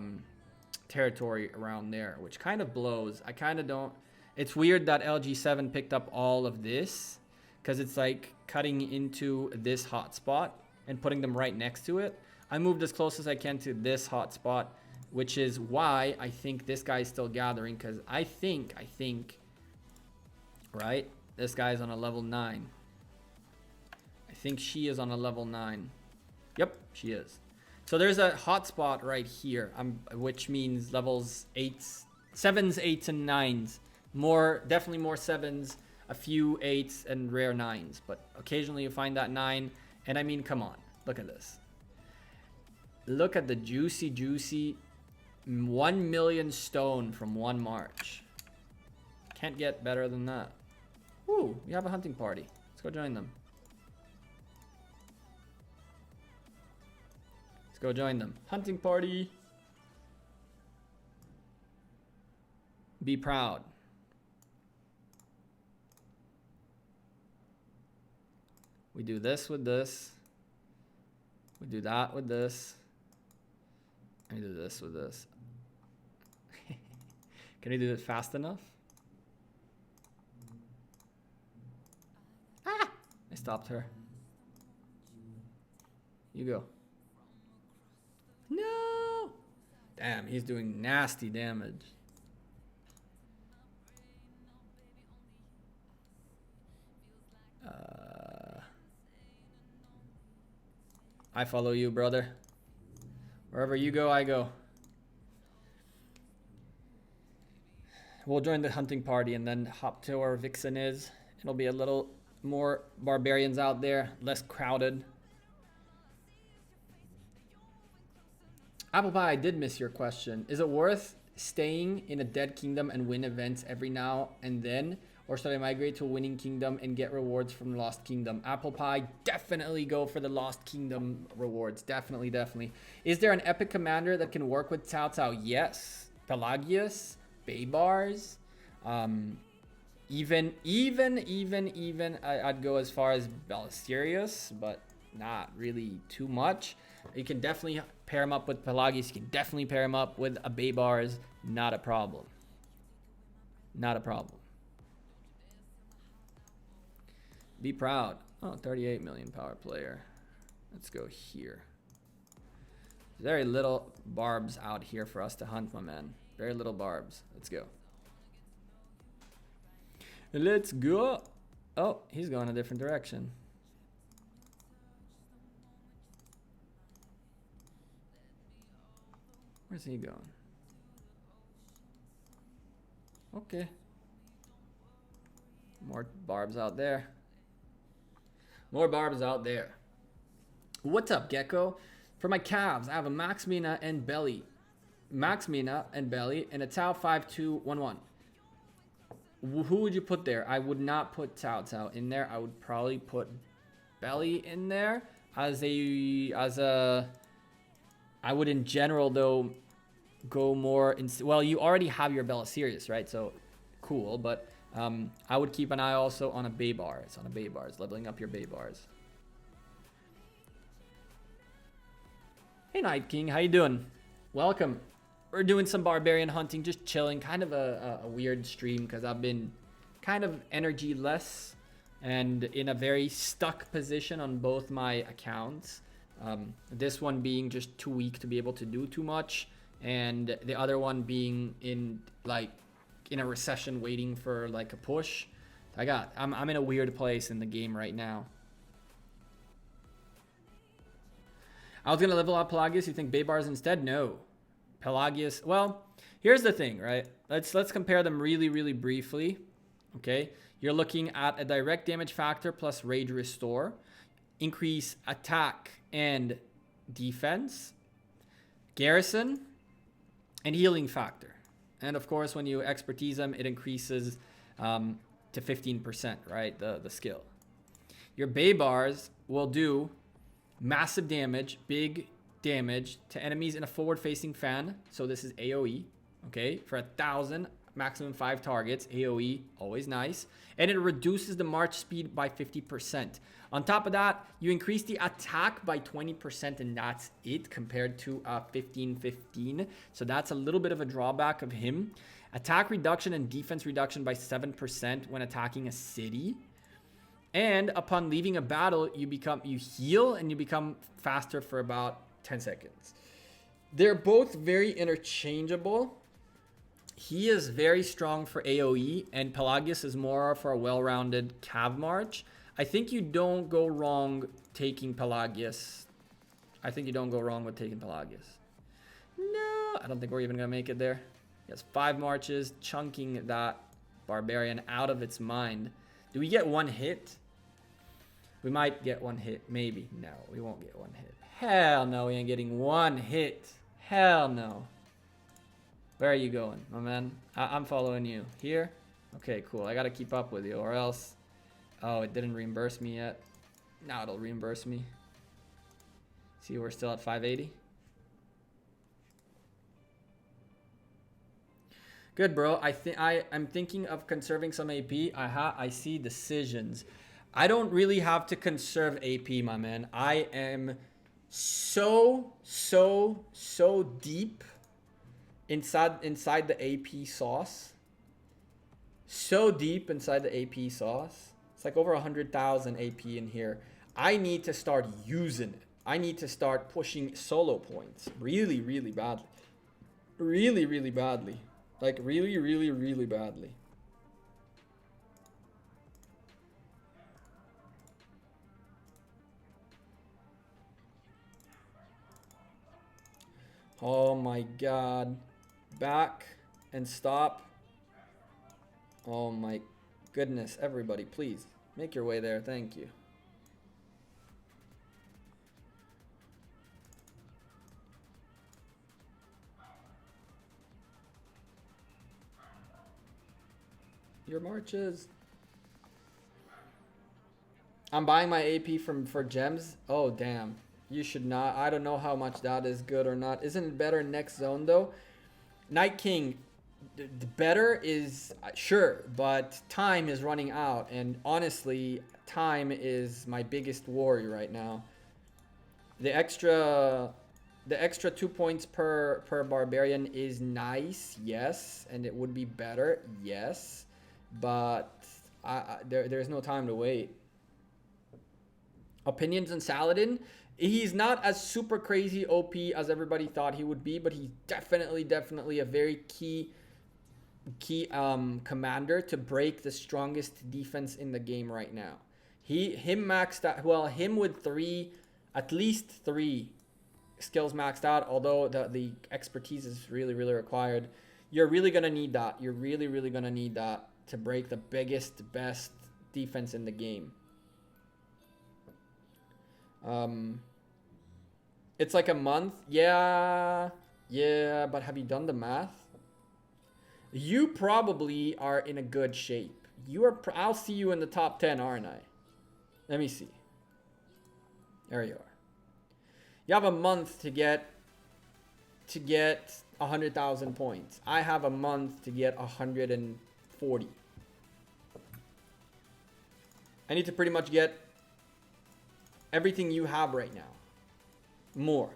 territory around there, which kind of blows. I kind of don't. It's weird that LG7 picked up all of this because it's like cutting into this hotspot and putting them right next to it. I moved as close as I can to this hotspot, which is why I think this guy's still gathering, because I think, right? This guy's on a level 9. I think she is on a level 9. Yep, she is. So there's a hotspot right here, which means levels 8s, 7s, 8s, and 9s. More, definitely more 7s, a few 8s, and rare 9s. But occasionally you find that 9. And I mean, come on, look at this. Look at the juicy 1 million stone from one march. Can't get better than that. Ooh, we have a hunting party. Let's go join them. Let's go join them. Hunting party. Be proud. We do this with this. We do that with this. And we do this with this. Can we do it fast enough? Ah! I stopped her. You go. No! Damn, he's doing nasty damage. I follow you, brother. Wherever you go, I go. We'll join the hunting party and then hop to where Vixen is. It'll be a little more barbarians out there, less crowded. Apple Pie, I did miss your question. Is it worth staying in a dead kingdom and win events every now and then? Or should I migrate to a winning kingdom and get rewards from Lost Kingdom? Apple Pie, definitely go for the Lost Kingdom rewards. Definitely, definitely. Is there an epic commander that can work with Cao Cao? Yes. Pelagius, Barbs, even I'd go as far as Belisarius, but not really too much. You can definitely pair him up with Pelagius. You can definitely pair him up with a Barbs. Not a problem. Not a problem. Be proud. Oh, 38 million power player. Let's go here. Very little barbs out here for us to hunt, my man. Very little barbs. Let's go. Let's go. Oh, he's going a different direction. Where's he going? Okay. More barbs out there. More barbs out there. What's up, Gecko? For my calves, I have a Max Mina and Belly. Max Mina and Belly and a Tau 5211. Who would you put there? I would not put Tau in there. I would probably put Belly in there as a I would in general though go more in, well, you already have your Bella Sirius, right? So cool, but I would keep an eye also on a Baybars, leveling up your Baybars. Hey Night King, how you doing? Welcome. We're doing some barbarian hunting, just chilling. Kind of a weird stream because I've been kind of energy-less and in a very stuck position on both my accounts. This one being just too weak to be able to do too much, and the other one being in a recession waiting for like a push. I'm in a weird place in the game right now. I was gonna level up Pelagius. You think Baybars instead? No. Pelagius, well, here's the thing, right? Let's compare them really, really briefly. Okay, you're looking at a direct damage factor plus rage restore, increase attack and defense, garrison, and healing factor. And of course, when you expertise them, it increases to 15%, right? The skill. Your Baybars will do massive damage, big damage to enemies in a forward-facing fan. So this is AoE, okay? For 1,000, maximum 5 targets. AoE, always nice. And it reduces the march speed by 50%. On top of that, you increase the attack by 20%, and that's it compared to 15-15. So that's a little bit of a drawback of him. Attack reduction and defense reduction by 7% when attacking a city. And upon leaving a battle, you heal and you become faster for about 10 seconds. They're both very interchangeable. He is very strong for AoE, and Pelagius is more for a well-rounded cav march. I think you don't go wrong taking Pelagius. I think you don't go wrong with taking Pelagius. No, I don't think we're even gonna make it there. He has 5 marches, chunking that barbarian out of its mind. Do we get 1 hit? We might get 1 hit, maybe. No, we won't get 1 hit. Hell no, we ain't getting 1 hit. Hell no. Where are you going, my man? I'm following you. Here? Okay, cool. I gotta keep up with you, or else... Oh, it didn't reimburse me yet. Now it'll reimburse me. See, we're still at 580. Good, bro. I'm thinking of conserving some AP. I see decisions. I don't really have to conserve AP, my man. I am so deep inside the AP sauce. So deep inside the AP sauce. It's like over 100,000 AP in here. I need to start using it. I need to start pushing solo points really, really badly. Really, really badly. Like really, really, really badly. Oh my god. Back and stop. Oh my goodness. Everybody, please make your way there. Thank you. Your marches. I'm buying my AP for gems. Oh, damn. You should not. I don't know how much that is good or not. Isn't it better next zone, though? Night King, the better is... Sure, but time is running out. And honestly, time is my biggest worry right now. The extra 2 points per barbarian is nice, yes. And it would be better, yes. But there's no time to wait. Opinions on Saladin. He's not as super crazy OP as everybody thought he would be, but he's definitely a very key commander to break the strongest defense in the game right now. Him maxed out, well, him with at least three skills maxed out, although the expertise is really required. You're really gonna need that. You're really gonna need that to break the best defense in the game. It's like a month. Yeah, but have you done the math? You probably are in a good shape. I'll see you in the top 10, aren't I? Let me see. There you are. You have a month to get 100,000 points. I have a month to get 140. I need to pretty much get everything you have right now. More.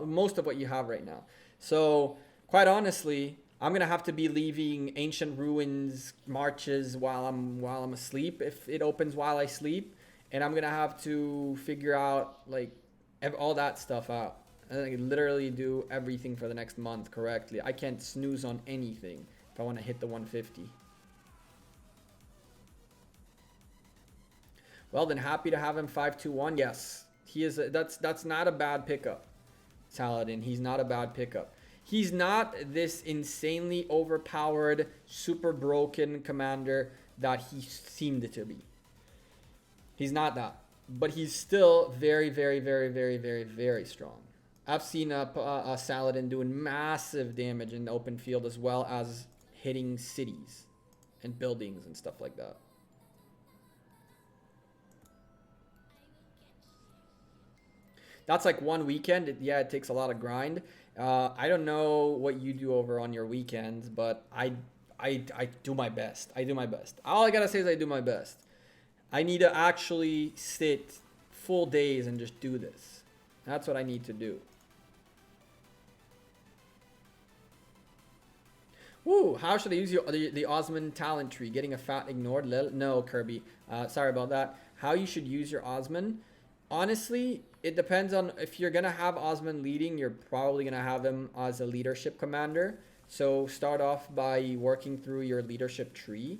Most of what you have right now. So, quite honestly, I'm gonna have to be leaving Ancient Ruins marches while I'm asleep if it opens while I sleep, and I'm gonna have to figure out like all that stuff out. And I can literally do everything for the next month correctly. I can't snooze on anything if I want to hit the 150. Well, then happy to have him 521. Yes, he is. That's not a bad pickup, Saladin. He's not a bad pickup. He's not this insanely overpowered, super broken commander that he seemed to be. He's not that. But he's still very strong. I've seen a Saladin doing massive damage in the open field as well as hitting cities and buildings and stuff like that. That's like one weekend. It takes a lot of grind. I don't know what you do over on your weekends, but I do my best. I do my best. All I gotta say is I do my best. I need to actually sit full days and just do this. That's what I need to do. Woo, how should I use the Osmond talent tree? Getting a fat ignored? No, Kirby. Sorry about that. How you should use your Osmond? Honestly, it depends on if you're going to have Osmond leading, you're probably going to have him as a leadership commander. So start off by working through your leadership tree.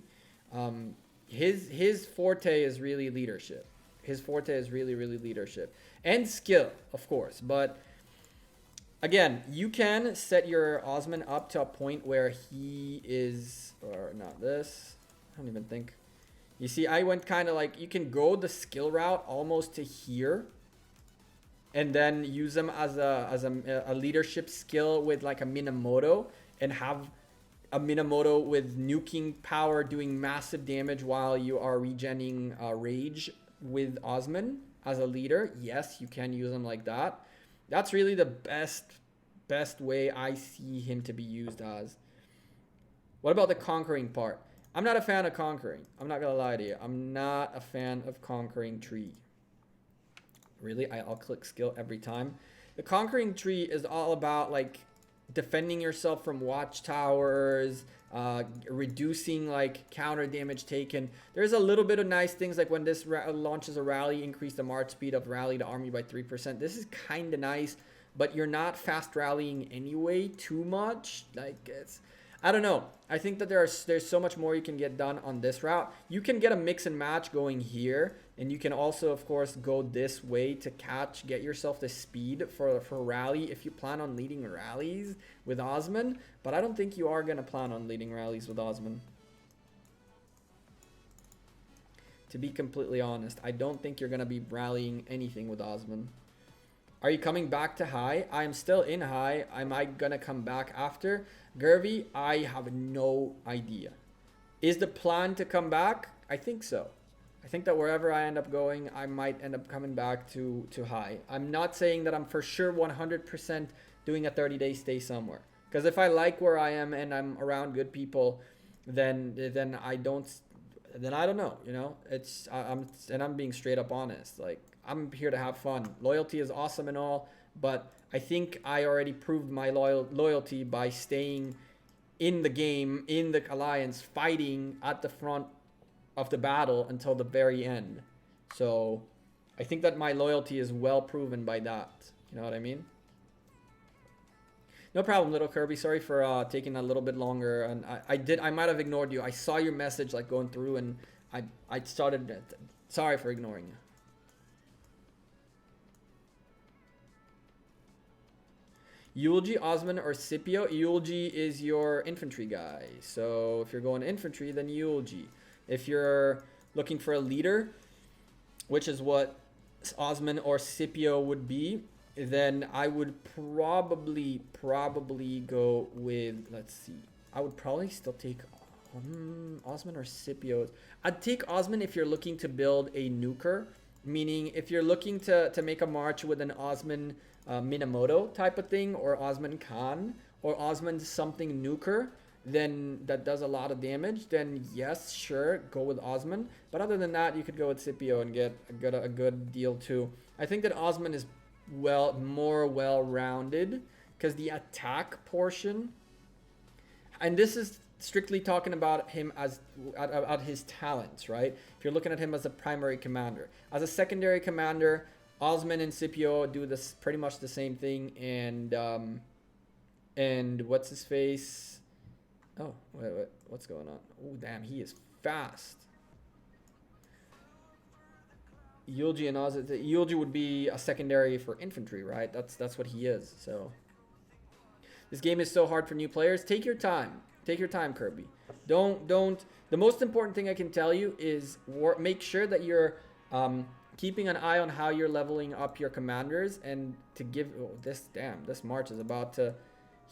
His forte is really leadership. His forte is really leadership. And skill, of course. But again, you can set your Osmond up to a point where he is, or not this. I don't even think. You see, I went kind of like, you can go the skill route almost to here. And then use them as a leadership skill with like a Minamoto. And have a Minamoto with nuking power doing massive damage while you are regenning rage with Osmond as a leader. Yes, you can use him like that. That's really the best way I see him to be used as. What about the conquering part? I'm not a fan of conquering. I'm not gonna lie to you. I'm not a fan of conquering tree. Really, I'll click skill every time. The conquering tree is all about like defending yourself from watchtowers, reducing like counter damage taken. There's a little bit of nice things like when this launches a rally, increase the march speed of rally to army by 3%. This is kind of nice, but you're not fast rallying anyway too much. Like I don't know. I think that there's so much more you can get done on this route. You can get a mix and match going here, and you can also, of course, go this way to get yourself the speed for rally if you plan on leading rallies with Osmond. But I don't think you are going to plan on leading rallies with Osmond. To be completely honest, I don't think you're going to be rallying anything with Osmond. Are you coming back to high? I am still in high. Am I going to come back after? Gervy, I have no idea. Is the plan to come back? I think so. I think that wherever I end up going, I might end up coming back to high. I'm not saying that I'm for sure 100% doing a 30-day stay somewhere. Because if I like where I am and I'm around good people, then I don't know, you know? I'm being straight up honest. Like, I'm here to have fun. Loyalty is awesome and all, but I think I already proved my loyalty by staying in the game, in the alliance, fighting at the front of the battle until the very end. So I think that my loyalty is well proven by that. You know what I mean? No problem, little Kirby. Sorry for taking a little bit longer. And I might have ignored you. I saw your message like going through, and I started. Sorry for ignoring you. Eulogy, Osman, or Scipio? Eulogy is your infantry guy. So if you're going infantry, then Eulogy. If you're looking for a leader, which is what Osman or Scipio would be, then I would probably go with, let's see. I would probably still take Osman or Scipio. I'd take Osman if you're looking to build a nuker, meaning if you're looking to make a march with an Osman Minamoto type of thing, or Osman Khan, or Osman something nuker, then that does a lot of damage, then yes, sure, go with Osman. But other than that, you could go with Scipio and get a good deal too. I think that Osman is more well-rounded because the attack portion, and this is strictly talking about him as about his talents, right? If you're looking at him as a primary commander, as a secondary commander, Osman and Scipio do this pretty much the same thing, and what's his face? Oh, wait, what's going on? Oh, damn, he is fast. Eulogy and Oz. Eulogy would be a secondary for infantry, right? That's what he is. So this game is so hard for new players. Take your time. Take your time, Kirby. Don't. The most important thing I can tell you is make sure that you're keeping an eye on how you're leveling up your commanders, and to give this march is about to.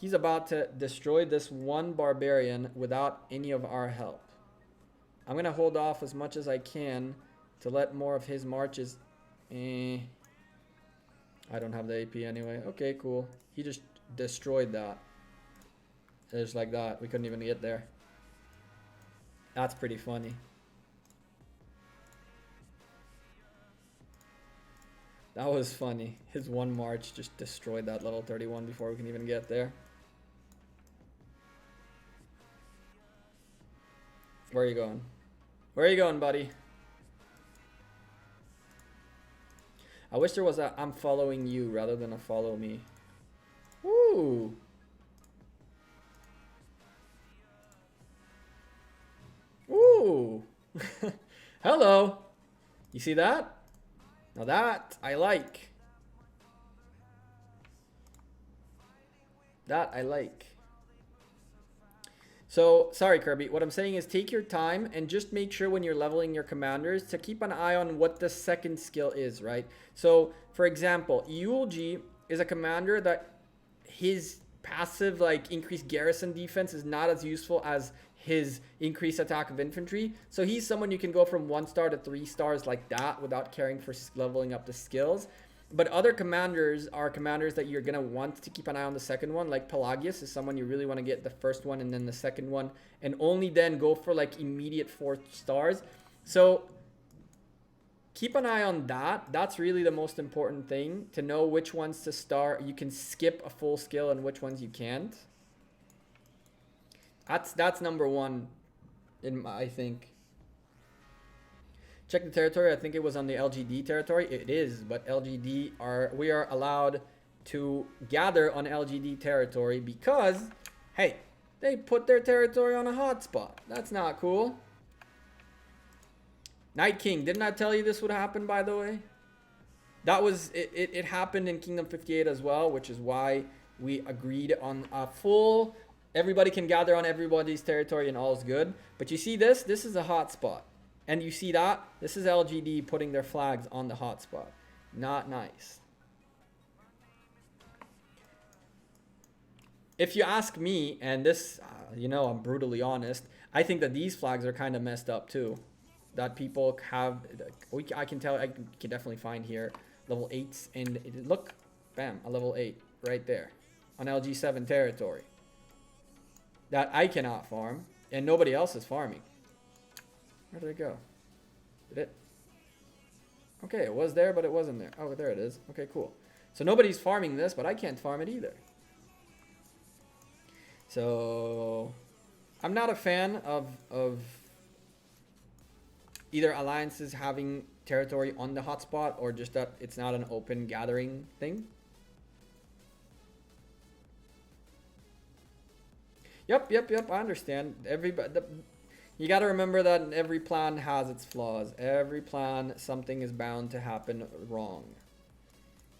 He's about to destroy this one barbarian without any of our help. I'm going to hold off as much as I can to let more of his marches. I don't have the AP anyway. Okay, cool. He just destroyed that. Just like that. We couldn't even get there. That's pretty funny. That was funny. His one march just destroyed that level 31 before we can even get there. Where are you going? Where are you going, buddy? I wish there was a I'm following you rather than a follow me. Woo! Ooh! Hello! You see that? Now that I like. That I like. So, sorry Kirby, what I'm saying is take your time and just make sure when you're leveling your commanders to keep an eye on what the second skill is, right? So, for example, Eulogy is a commander that his passive, like, increased garrison defense is not as useful as his increased attack of infantry. So he's someone you can go from 1 star to 3 stars like that without caring for leveling up the skills. But other commanders are commanders that you're going to want to keep an eye on the second one. Like Pelagius is someone you really want to get the first one and then the second one. And only then go for like immediate 4 stars. So keep an eye on that. That's really the most important thing. To know which ones to start. You can skip a full skill and which ones you can't. That's number one, I think. Check the territory. I think it was on the LGD territory. It is, but we are allowed to gather on LGD territory because, hey, they put their territory on a hotspot. That's not cool. Night King, didn't I tell you this would happen, by the way? That was, it happened in Kingdom 58 as well, which is why we agreed on a full, everybody can gather on everybody's territory and all's good. But you see this? This is a hotspot. And you see that? This is LGD putting their flags on the hotspot. Not nice. If you ask me, and this, you know, I'm brutally honest, I think that these flags are kind of messed up too. That people have, I can definitely find here level 8s, and look, bam, a level 8 right there on LG7 territory that I cannot farm and nobody else is farming. Where did it go? Did it? Okay, it was there, but it wasn't there. Oh, there it is. Okay, cool. So nobody's farming this, but I can't farm it either. So I'm not a fan of either alliances having territory on the hotspot, or just that it's not an open gathering thing? Yep. I understand. You got to remember that every plan has its flaws. Every plan, something is bound to happen wrong.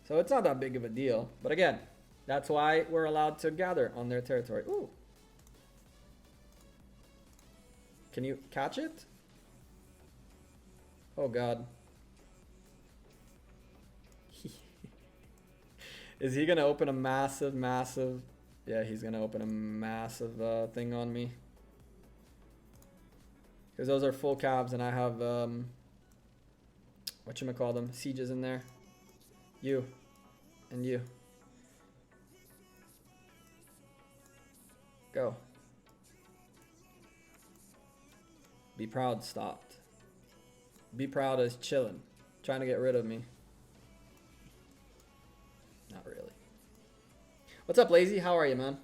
So it's not that big of a deal. But again, that's why we're allowed to gather on their territory. Ooh. Can you catch it? Oh God. Is he gonna open a massive... Yeah, he's gonna open a massive thing on me. Because those are full cabs and I have, whatchamacallem, sieges in there. You. And you. Go. Be Proud stopped. Be Proud is chilling. Trying to get rid of me. Not really. What's up, Lazy? How are you, man?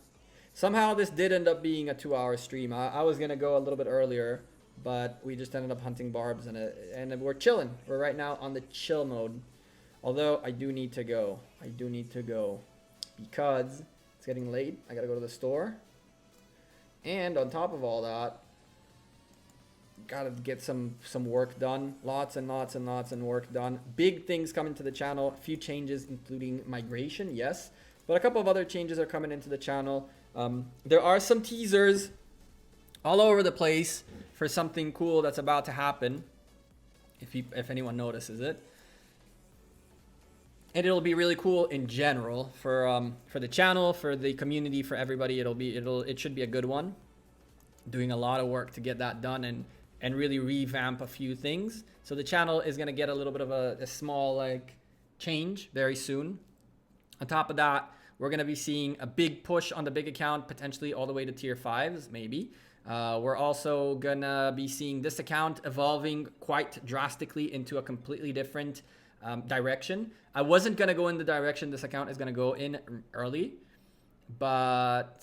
Somehow this did end up being a 2-hour stream. I was going to go a little bit earlier, but we just ended up hunting Barbs and we're chilling. We're right now on the chill mode. Although I do need to go. Because it's getting late. I got to go to the store. And on top of all that, gotta get some work done. Lots and lots of work done. Big things coming to the channel. A few changes, including migration, yes. But a couple of other changes are coming into the channel. There are some teasers all over the place for something cool that's about to happen. If anyone notices it. And it'll be really cool in general for the channel, for the community, for everybody. It should be a good one. Doing a lot of work to get that done and really revamp a few things. So the channel is gonna get a little bit of a small like change very soon. On top of that, we're gonna be seeing a big push on the big account, potentially all the way to tier 5s, maybe. We're also gonna be seeing this account evolving quite drastically into a completely different direction. I wasn't gonna go in the direction this account is gonna go in early, but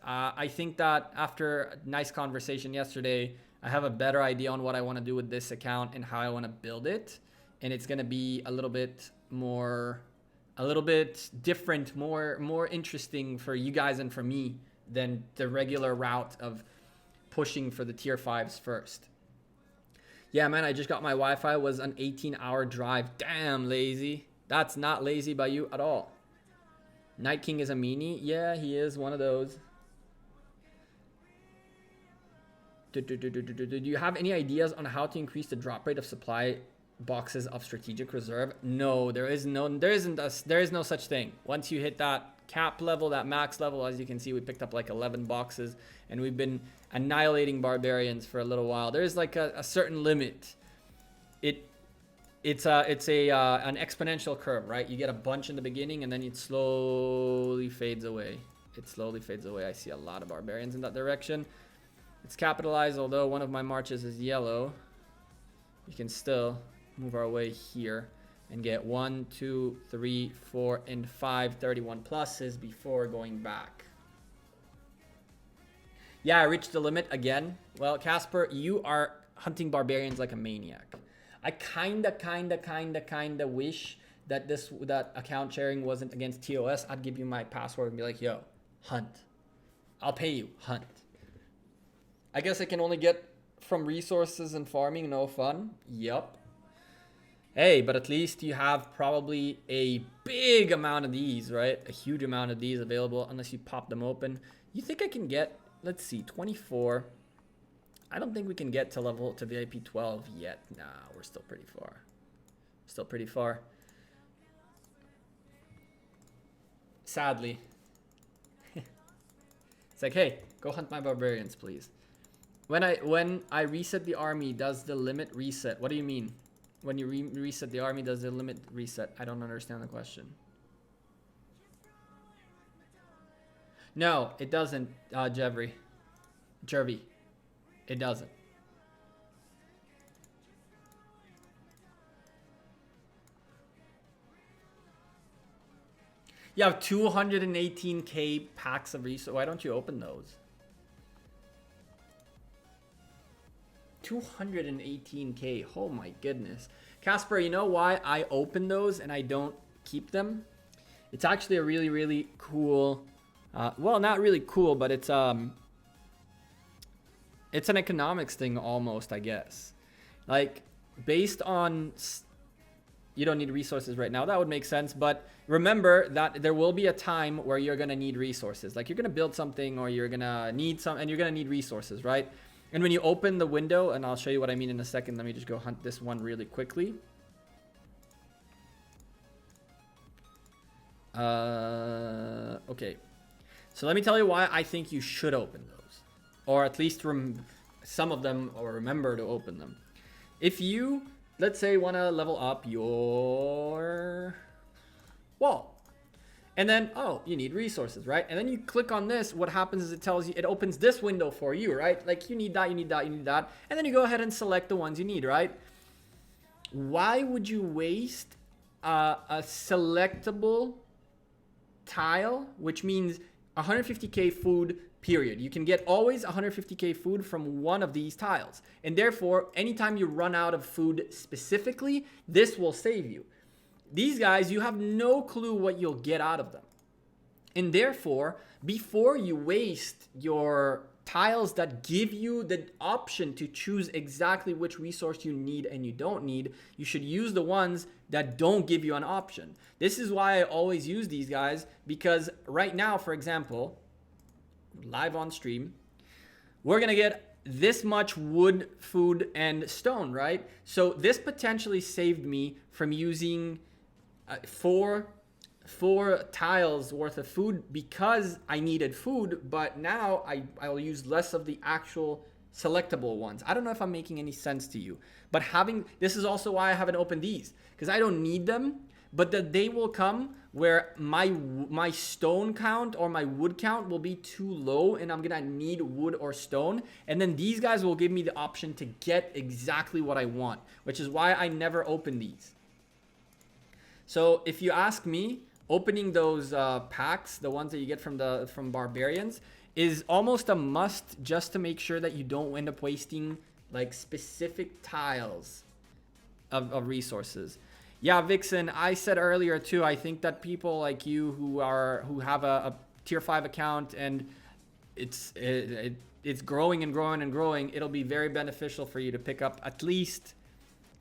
I think that after a nice conversation yesterday, I have a better idea on what I want to do with this account and how I want to build it. And it's going to be a little bit different, more interesting for you guys and for me than the regular route of pushing for the tier 5s first. Yeah, man, I just got my Wi-Fi. It was an 18-hour drive. Damn, Lazy. That's not lazy by you at all. Night King is a meanie. Yeah, he is one of those. Do you have any ideas on how to increase the drop rate of supply boxes of strategic reserve? No, there is no such thing. Once you hit that cap level, that max level, as you can see, we picked up like 11 boxes and we've been annihilating barbarians for a little while. There's like a certain limit. It's an exponential curve, right? You get a bunch in the beginning and then it slowly fades away. I see a lot of barbarians in that direction. It's capitalized, although one of my marches is yellow. We can still move our way here and get 1, 2, 3, 4, and 5 31 pluses before going back. Yeah, I reached the limit again. Well, Casper, you are hunting barbarians like a maniac. I kinda wish that that account sharing wasn't against TOS. I'd give you my password and be like, yo, hunt. I'll pay you, hunt. I guess I can only get from resources and farming, no fun. Yup. Hey, but at least you have probably a big amount of these, right? A huge amount of these available unless you pop them open. You think I can get, let's see, 24. I don't think we can get to VIP 12 yet. Nah, we're still pretty far. Sadly. It's like, hey, go hunt my barbarians, please. When I reset the army, does the limit reset? What do you mean? When you reset the army, does the limit reset? I don't understand the question. No, it doesn't, Jervy. It doesn't. You have 218k packs of resources. Why don't you open those? 218K. Oh my goodness. Casper, you know why I open those and I don't keep them? It's actually a really, really cool, well, not really cool, but it's an economics thing almost, I guess. Like, based on, you don't need resources right now, that would make sense, but remember that there will be a time where you're gonna need resources. Like, you're gonna build something, or you're gonna need some, and you're gonna need resources, right? And when you open the window, and I'll show you what I mean in a second, let me just go hunt this one really quickly. Okay, so let me tell you why I think you should open those, or at least some of them, or remember to open them. If you, let's say, want to level up your wall, and then, oh, you need resources, right? And then you click on this, what happens is it tells you, it opens this window for you, right? Like, you need that, you need that, you need that, and then you go ahead and select the ones you need, right? Why would you waste a selectable tile, which means 150k food, period? You can get always 150k food from one of these tiles, and therefore anytime you run out of food specifically, this will save you. These guys, you have no clue what you'll get out of them, and therefore before you waste your tiles that give you the option to choose exactly which resource you need and you don't need, you should use the ones that don't give you an option. This is why I always use these guys, because right now, for example, live on stream, we're gonna get this much wood, food, and stone, right? So this potentially saved me from using four tiles worth of food because I needed food, but now I'll use less of the actual selectable ones. I don't know if I'm making any sense to you, but this is also why I haven't opened these, because I don't need them, but the day will come where my stone count or my wood count will be too low and I'm gonna need wood or stone, and then these guys will give me the option to get exactly what I want, which is why I never open these. So if you ask me, opening those packs, the ones that you get from barbarians, is almost a must, just to make sure that you don't end up wasting like specific tiles of resources. Yeah, Vixen, I said earlier too, I think that people like you who have a tier 5 account and it's growing and growing and growing, it'll be very beneficial for you to pick up at least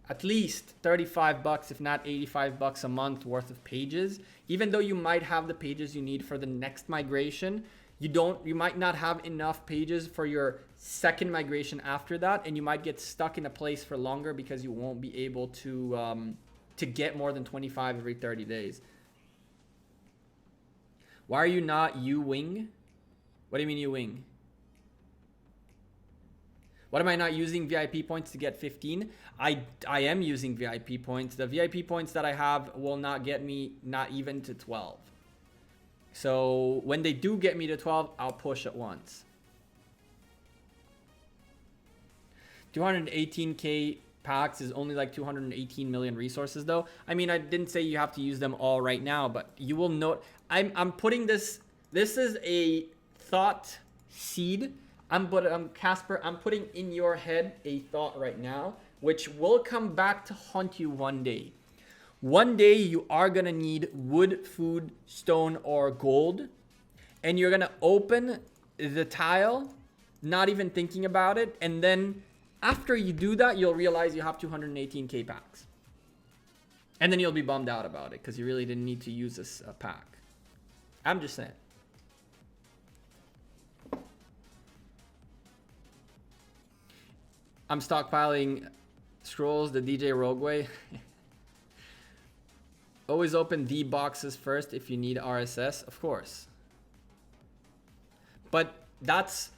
35 bucks, if not 85 bucks a month worth of pages. Even though you might have the pages you need for the next migration, you might not have enough pages for your second migration after that, and you might get stuck in a place for longer because you won't be able to get more than 25 every 30 days. Why are you not U-wing? What do you mean U-wing? What am I not using VIP points to get 15? I am using VIP points. The VIP points that I have will not get me not even to 12. So when they do get me to 12, I'll push at once. 218k packs is only like 218 million resources though. I mean, I didn't say you have to use them all right now, but you will note I'm putting this is a thought seed. Casper, I'm putting in your head a thought right now, which will come back to haunt you one day. One day you are gonna need wood, food, stone, or gold, and you're gonna open the tile, not even thinking about it, and then after you do that, you'll realize you have 218k packs. And then you'll be bummed out about it because you really didn't need to use this pack. I'm just saying. I'm stockpiling scrolls the DJ Rogue way. Always open the boxes first if you need RSS, of course. But that's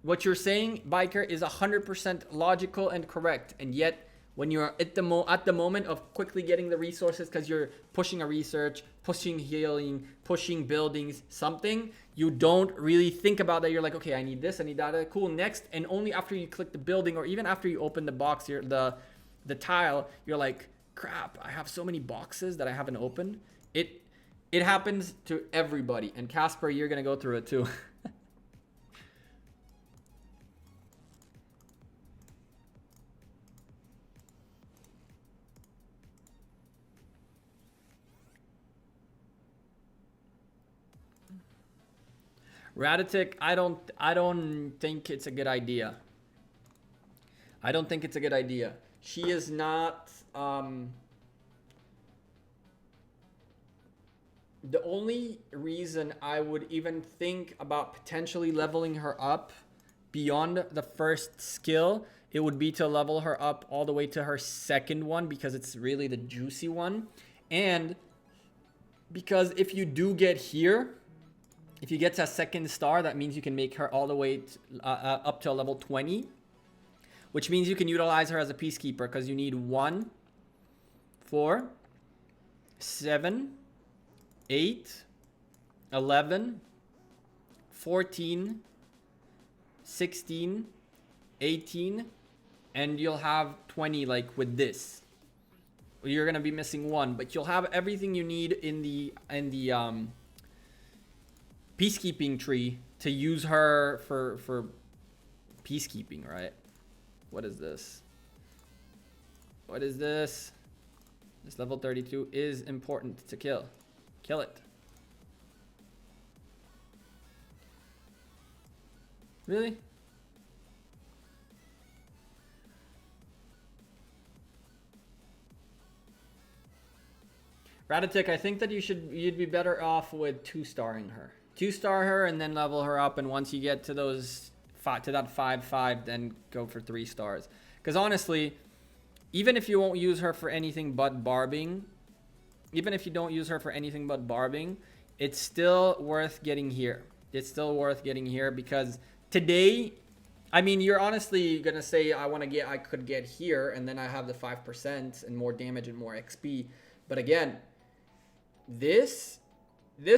what you're saying, Biker, is 100% logical and correct. And yet, when you're at the moment of quickly getting the resources because you're pushing a research, pushing healing, pushing buildings, something, you don't really think about that. You're like, okay, I need this, I need that, cool, next. And only after you click the building, or even after you open the box, the tile, you're like, crap, I have so many boxes that I haven't opened. It happens to everybody. And Casper, you're gonna go through it too. Raditic, I don't think it's a good idea. I don't think it's a good idea. She is not the only reason I would even think about potentially leveling her up beyond the first skill, it would be to level her up all the way to her second one, because it's really the juicy one. And because if you do get here, if you get to a second star, that means you can make her all the way up to a level 20, which means you can utilize her as a peacekeeper, because you need 1, 4, 7, 8, 11, 14, 16, 18, and you'll have 20 like with this. You're gonna be missing 1, but you'll have everything you need in the peacekeeping tree to use her for peacekeeping, right? What is this? What is this? This level 32 is important to kill. Kill it. Really? Raditic, I think that you'd be better off with 2-starring her. 2-star her and then level her up, and once you get to those to that 5-5, then go for 3 stars. Because honestly, even if you won't use her for anything but barbing, it's still worth getting here. It's still worth getting here, because today, I mean, you're honestly gonna say I could get here, and then I have the 5% and more damage and more XP. But again, this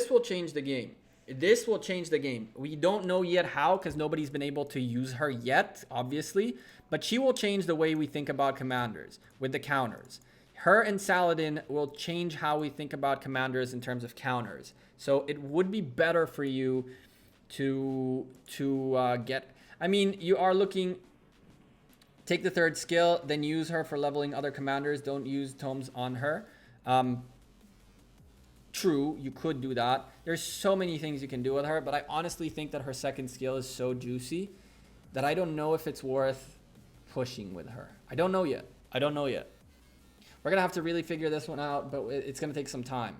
will change the game. This will change the game. We don't know yet how, because nobody's been able to use her yet, obviously. But she will change the way we think about commanders with the counters. Her and Saladin will change how we think about commanders in terms of counters. So it would be better for you to get... I mean, you are looking... Take the 3rd skill, then use her for leveling other commanders. Don't use tomes on her. True, you could do that. There's so many things you can do with her, but I honestly think that her 2nd skill is so juicy that I don't know if it's worth pushing with her. I don't know yet. We're going to have to really figure this one out, but it's going to take some time.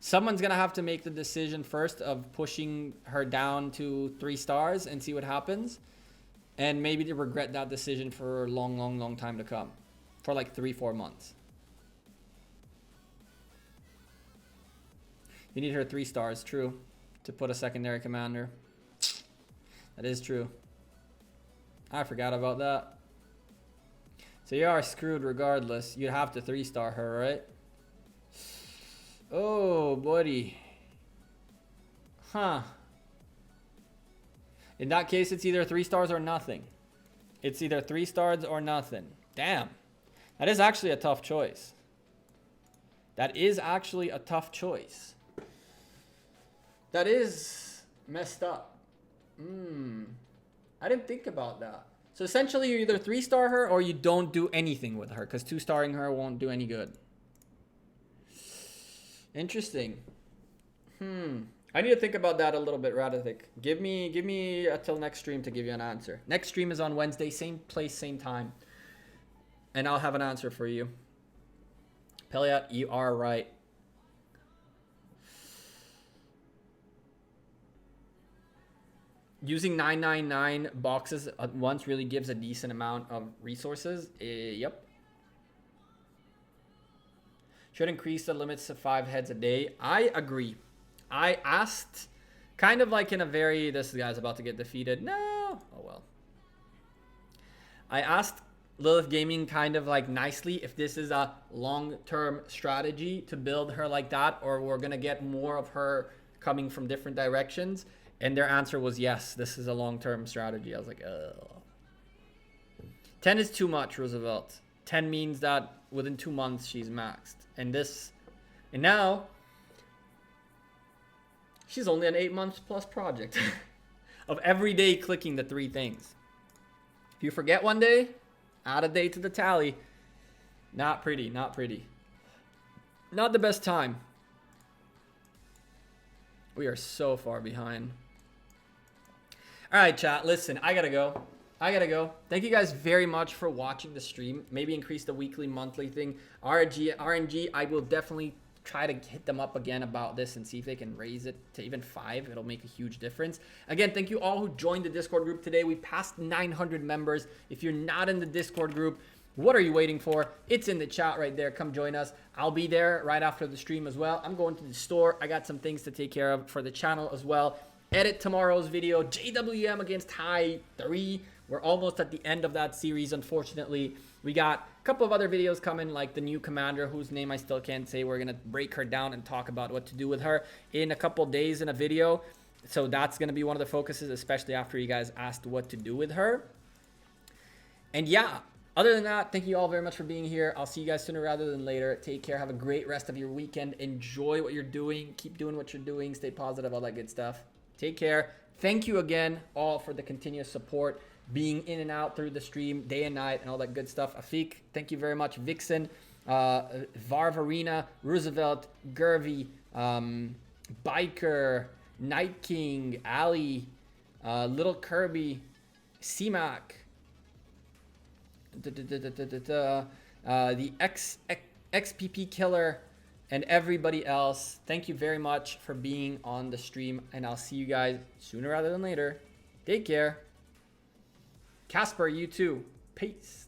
Someone's going to have to make the decision first of pushing her down to 3 stars and see what happens. And maybe to regret that decision for a long, long, long time to come. For like 3-4 months. You need her 3 stars, true, to put a secondary commander. That is true. I forgot about that. So you are screwed regardless. You'd have to 3-star her, right? Oh, buddy. Huh. In that case, it's either 3 stars or nothing. It's either 3 stars or nothing. Damn. That is actually a tough choice. That is actually a tough choice. That is messed up. I didn't think about that. So essentially, you either 3-star her or you don't do anything with her, because 2-starring her won't do any good. Interesting. I need to think about that a little bit, Raditic. Give me until next stream to give you an answer. Next stream is on Wednesday, same place, same time. And I'll have an answer for you. Peliot, you are right. Using 999 boxes at once really gives a decent amount of resources. Yep. Should increase the limits to 5 heads a day. I agree. I asked, kind of like in a very, this guy's about to get defeated. No. Oh, well. I asked Lilith Gaming kind of like nicely if this is a long-term strategy to build her like that, or we're going to get more of her coming from different directions. And their answer was yes, this is a long-term strategy. I was like, ugh. 10 is too much, Roosevelt. 10 means that within 2 months she's maxed. And now she's only an 8 months plus project of every day clicking the 3 things. If you forget one day, add a day to the tally. Not pretty, not pretty. Not the best time. We are so far behind. All right, chat. Listen, I gotta go. Thank you guys very much for watching the stream. Maybe increase the weekly, monthly thing. RNG, I will definitely try to hit them up again about this and see if they can raise it to even 5. It'll make a huge difference. Again, thank you all who joined the Discord group today. We passed 900 members. If you're not in the Discord group, what are you waiting for? It's in the chat right there. Come join us. I'll be there right after the stream as well. I'm going to the store. I got some things to take care of for the channel as well. Edit tomorrow's video. JWM against High 3. We're almost at the end of that series, unfortunately. We got a couple of other videos coming, like the new commander, whose name I still can't say. We're going to break her down and talk about what to do with her in a couple days in a video. So that's going to be one of the focuses, especially after you guys asked what to do with her. And yeah, other than that, thank you all very much for being here. I'll see you guys sooner rather than later. Take care. Have a great rest of your weekend. Enjoy what you're doing. Keep doing what you're doing. Stay positive, all that good stuff. Take care. Thank you again all for the continuous support, being in and out through the stream day and night and all that good stuff. Afik, thank you very much. Vixen, Varvarina, Roosevelt, Gervy, Biker, Night King, Ali, Little Kirby, CMAC, the XPP Killer, and everybody else. Thank you very much for being on the stream, and I'll see you guys sooner rather than later. Take care. Casper, you too. Peace.